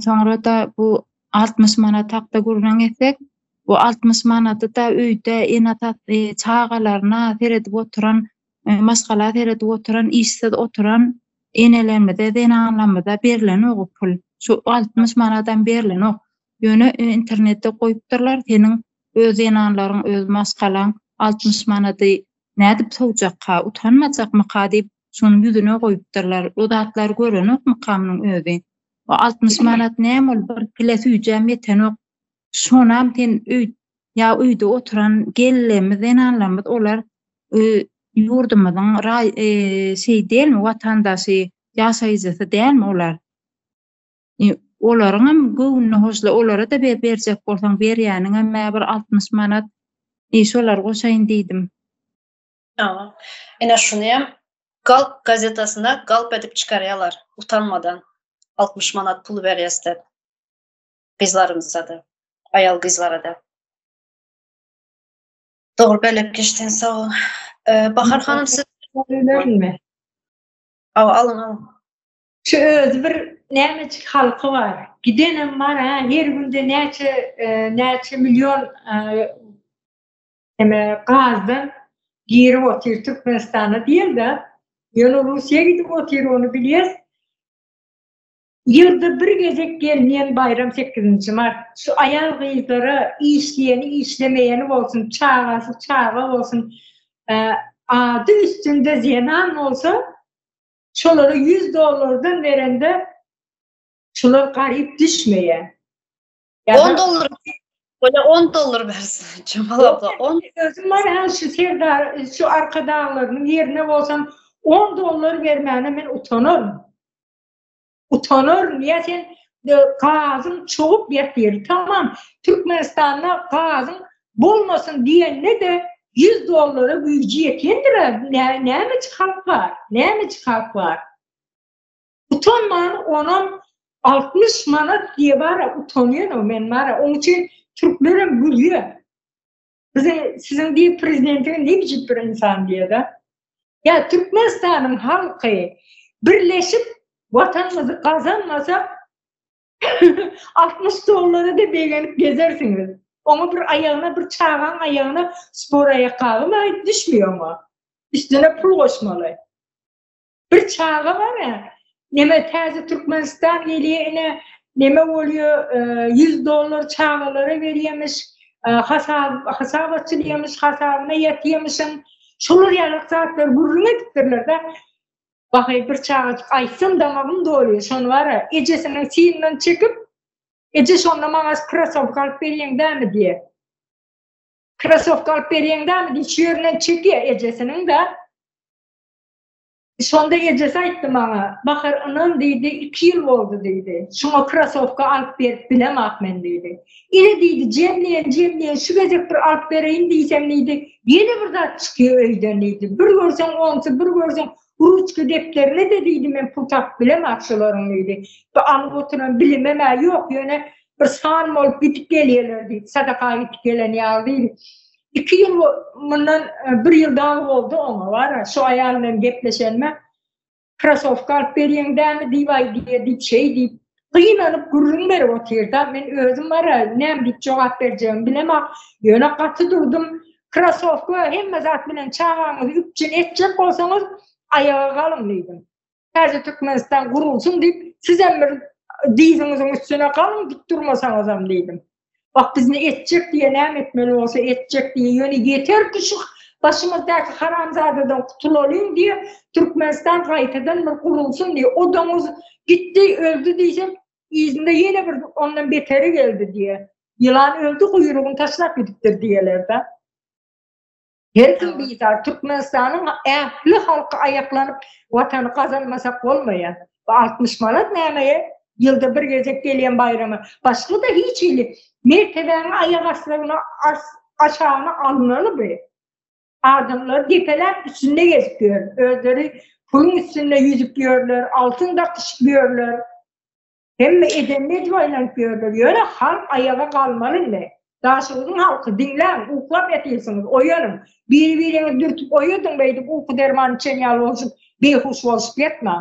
Sonra da bu 60 manat hakda gurran etsek, bu 60 manaty da öýde enatat çağalaryna seredip oturan, maskala seredip oturan, işsiz oturan enelerime de anlamada berilen o pul. Şu 60 manatdan berilen o. Ýöne internetde goýupdyrlar, senin öz enanlaryň, öz maskalan 60 manaty nädip sowjakka, utanmajakmy diýip şonuň ýüzüne goýupdyrlar. O zatlar görenok makamynyň özü. O 60 manat näme ol, bir kiles üýjem ýeten ok. Şonam ten öýde oturan gellerimiz, enanlarymyz, olar ýurdumyzyň diýelmi, watandaşy, ýaşaýjysy diýelmi olar. Olaryň göwnüne hoşla, olara da berjek bolsaň berýäniň, emma bir 60 manat şolar goşaýyn diýdim. Tamam. Ene şunuyam Galp gazetasına galp edip çıkarıyorlar utanmadan. 60 manat pul verýäsler. Kızlarımıza da, ayal kızlara da. Doğru, belep geçtin, sağ ol. Bahar Hanım, siz mi? Alın. Şu öz bir nämeçik halky var. Gidenem var ha, her günde näçe milyon gazdan girip otyr Türkmenistan'a diýildi. Ýöne Russiýa gidip otyr, onu bilýäs. Ýerde bir gezek gelmeyen bayram 8-nji mart. Şu ayal gyzlara işleýeni, işlemeyeni bolsun, çağa bolsun, ady üstünde zenan olsa, şolara $100 verende şolar garyp düşmeýe. $10. Böyle $10 versin Cemal abla. 10 Özüm var ha, şu Serdar, şu arka dağlarının yerine bolsam $10 vermäne men utanırım. Niye sen gazın çoğup yetdir. Tamam, Türkmenistan'da gazın bolmasın diyenle de $100 gücü yetendir. Näme çıkak var? Utanman, onun 60 manat diye var, utanıyor o men var. Onun için Türklerim gülüyor. Sizin diye prezidentin ne biçim bir insan diye de. Ya Türkmenistan'ın halkı birleşip vatanımızı kazanmasa $60 da beğenip gezersiniz. Onu bir ayağına, bir çağın ayağına spor ayakkabı mı düşmüyor mu? Üstüne pul koşmalı. Bir çağı var ya, neme terzi Türkmenistan geliyor, neme oluyor, $100 çağları veriyormuş, hasabatçı diyormuş, hasabına yetiyormuşsun. Şolur yarak saatler gurruna gittirler de. Bakay bir çağıcık aysın damağım doğruyor. Şonu var ya, ecesinin siyininden çıkıp, ece şonda maňa krasovka alıp berýän dämi diye. Krasovka alıp berýän dämi diye, şu ýerinden çekiyor ejesinin de. Sonda gecesi aytdım bana. Bakar anam deydi 2 yıl oldu deydi. Şuna krasovka alıp berip bilemak men deydi. İle deydi cemleyen şu gecek bir alıp bereyim diysem deydi. Yeni bir zat çıkıyor öyden deydi. Bir görsem onsu bir görsem Ruçka defterine de deydi men pul tak bilemakçılarım deydi. Alıp oturan bilememe yok yöne bir sağın olup bitip geliyorlar deydi. Sadaka gitip gelen yağ deydi. 2 yıl bundan 1 yıl daha oldu ona var. Şu ayarla gepleşenme. Krasovka alıp beriyeng dämi diýbay diýip şey diýip gynanyp gurrun berip oturda. Men özüm var näme diýip jogap berjegimi bilemem. Ýöne gaty durdum. Krasovka hemme zat bilen çağaňyzy üpçün etjek bolsaňyz ayağa galın diýdim. Häzir Türkmenistan gurulsun diýip siz hem bir diýdiňiziň üstüne galın dik durmasaňyzam diýdim. Bak biz ne etjek diýe näme etmeli bolsa etjek diýe ýöne ýeter ki şu başımızdaky haramzadadan kutulalım diye Türkmenistan gaýtadan bir kurulsun diye odamız gitti öldü diysem izinde yine bir ondan beteri geldi diye. Yılan öldü kuyruğunu taşlap gidiptir diyeler de. Her kim bizar Türkmenistan'ın ehli halkı ayaklanıp vatanı kazanmasak olmayan. 60 manat nämeye yılda bir gezek gelen bayramı. Başka da hiç ili mertebenin ayak aslarına aşağına alınalı be. Ardınlar depeler üstünde geziyor. Özleri pulun üstünde yüzüklüyorlar, altında kışlıyorlar. Hem edenle duvaylanıyorlar. Yöne halk ayağa kalmalı ne? Daha sonra halkı dinlen, uklap etiyorsunuz, oyarım. Birbirini dürtüp oyuyordun beydik, uyku dermanı çenyalı olsun, beyhuş olsun etme.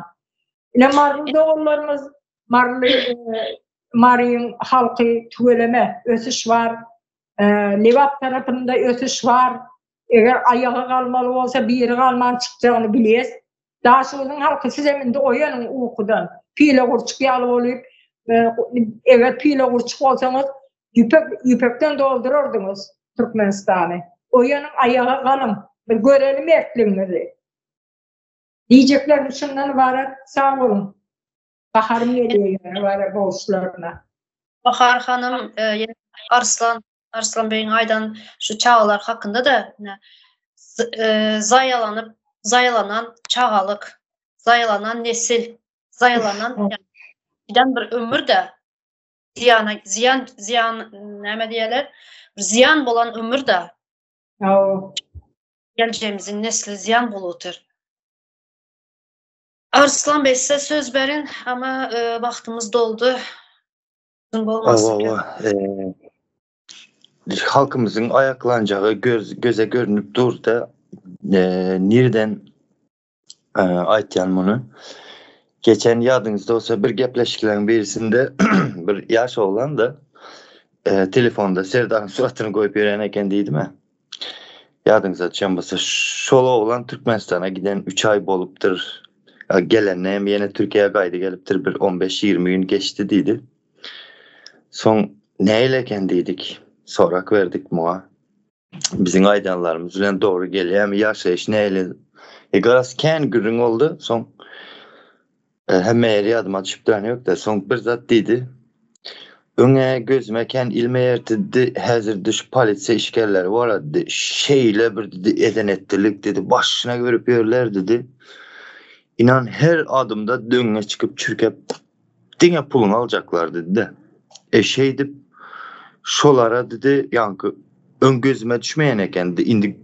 Yine Marlı'da oğullarımız, Marı'nın halkı tüveleme, ösüş var. Levap tarafında ösüş var. Eğer ayağa kalmalı olsa bir yere kalman çıkacağını biliyiz. Daha sonra halkı siz eminde oyanın uykudan. Pile kurçuk yalı olup, evet pile kurçuk olsanız yüpekten doldururdunuz Türkmenistan'ı. Oyanın ayağa kalın. Bir görelim erkliğinizi. Diyeceklerim şundan var, sağ olun. Baharım geliyor yani var boğuşlarına. Bahar hanım, Arslan Bey'in aydan şu çağalar hakkında da zayalanan çağalık, zayalanan nesil, zayalanan giden bir ömür de ziyan näme diýerler? Ziyan bolan ömür de geleceğimizin nesli ziyan bolutur. Arslan Bey size söz verin ama vaktimiz doldu. Halkımızın ayaklanacağı göze görünüp dur da nereden aytyan bunu. Geçen yadınızda olsa bir gepleşiklerin birisinde bir yaş oğlan da telefonda Serdar'ın suratını koyup yürüyeneken deydi mi? Yadınızda çambası şola oğlan Türkmenistan'a giden 3 ay boluptur. Gelen yine Türkiye'ye kaydı geliptir bir 15-20 gün geçti deydi. Son neyleken deydik? Sorak verdik muha. Bizim aydanlarımız ile doğru geliyor. Hem yaşayış neyle? Garas kendi gürün oldu. Son hem meyri adım açıp duran yok da son bir zat deydi. Öne gözüme kendi ilme yerdi. Hazır dış polise işgalleri var dedi. Şeyle bir dedi eden ettilik dedi. Başına görüp yerler dedi. İnan her adımda döngüne çıkıp çürkep dine pulunu alacaklar dedi de. Şeydi şolara dedi yankı ön gözüme düşmeyen eken de indi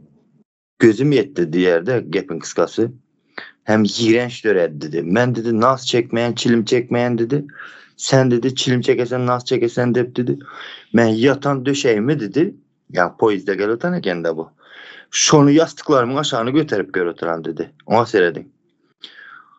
gözüm yetti diyerde gepin kıskası. Hem iğrenç döred dedi. Men dedi nas çekmeyen çilim çekmeyen dedi. Sen dedi çilim çekesen nas çekesen dedi. Men yatan döşeğimi dedi. Yani poizde gel otan eken de bu. Şonu yastıklarımın aşağını götürüp gör oturan dedi. Ona seyredin.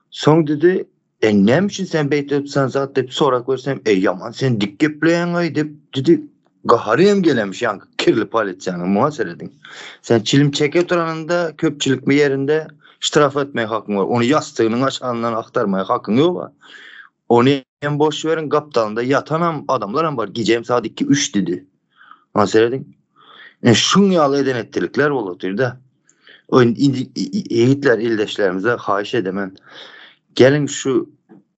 Son dedi ne için sen beyte öpsen zat deyip sorak versem yaman sen dik gepleyen ay deyip dedi gahariyem gelemiş yankı kirli palet yani muhasır edin. Sen çilim çeke oturanında köpçülük bir yerinde iştiraf etmeye hakkın var. Onu yastığının aşağından aktarmaya hakkın yok var. Onu en boş verin kaptalında yatan adamlar var. Gideceğim saat 2-3 dedi. Muhasır edin. Şun yağlı eden ettilikler oluyor da. O yiğitler ildeşlerimize hahiş edemem. Gelin şu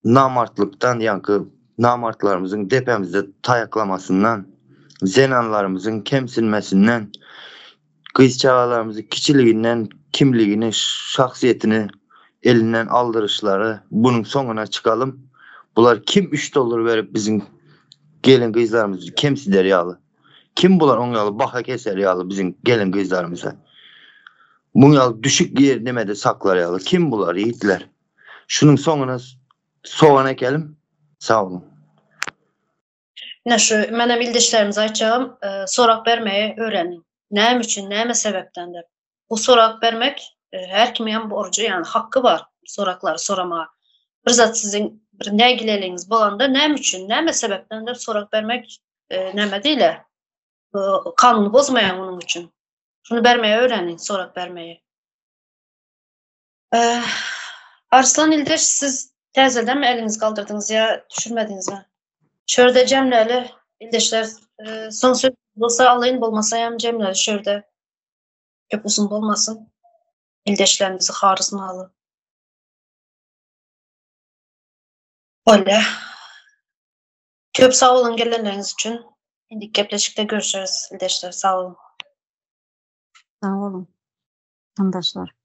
namartlıktan yankı namartlarımızın depemizde tayaklamasından, zenanlarımızın kemsilmesinden, kız çağalarımızın kişiliğinden, kimliğini, şahsiyetini elinden aldırışları, bunun sonuna çıkalım. Bular kim 3 dolar verip bizim gelin kızlarımızı kemsider yağlı? Kim bular on yağlı baka keser yağlı bizim gelin kızlarımıza? Bu yağlı düşük yer demede saklar yağlı. Kim bular yiğitler? Şunun sonuna soğan ekelim. Sağ olun. Ne şu menem ildeşlerimize açacağım, sorak vermeyi öğrenin. Näme üçün, näme sebepdendir? Bu sorak vermek her kimin borcu, yani hakkı var sorakları sorama. Bir zat sizin bir nägileliğiniz bolanda näme üçün, näme sebepdendir sorak vermek näme diýle? Kanuny bozmayan onun üçün. Şunu vermeyi öğrenin, sorak vermeyi. Arslan İldeş, siz tezeden mi eliniz kaldırdınız ya düşürmediniz mi? Şöyle Cemle'li İldeşler son söz olsa alayın, bolmasa hem Cemle'li şöyle köp uzun bolmasın. İldeşlerimizi harısını alın. Öyle. Köp sağ olun gelenleriniz için. İndik Gepleşik'te görüşürüz İldeşler. Sağ olun. Sağ olun. Arkadaşlar.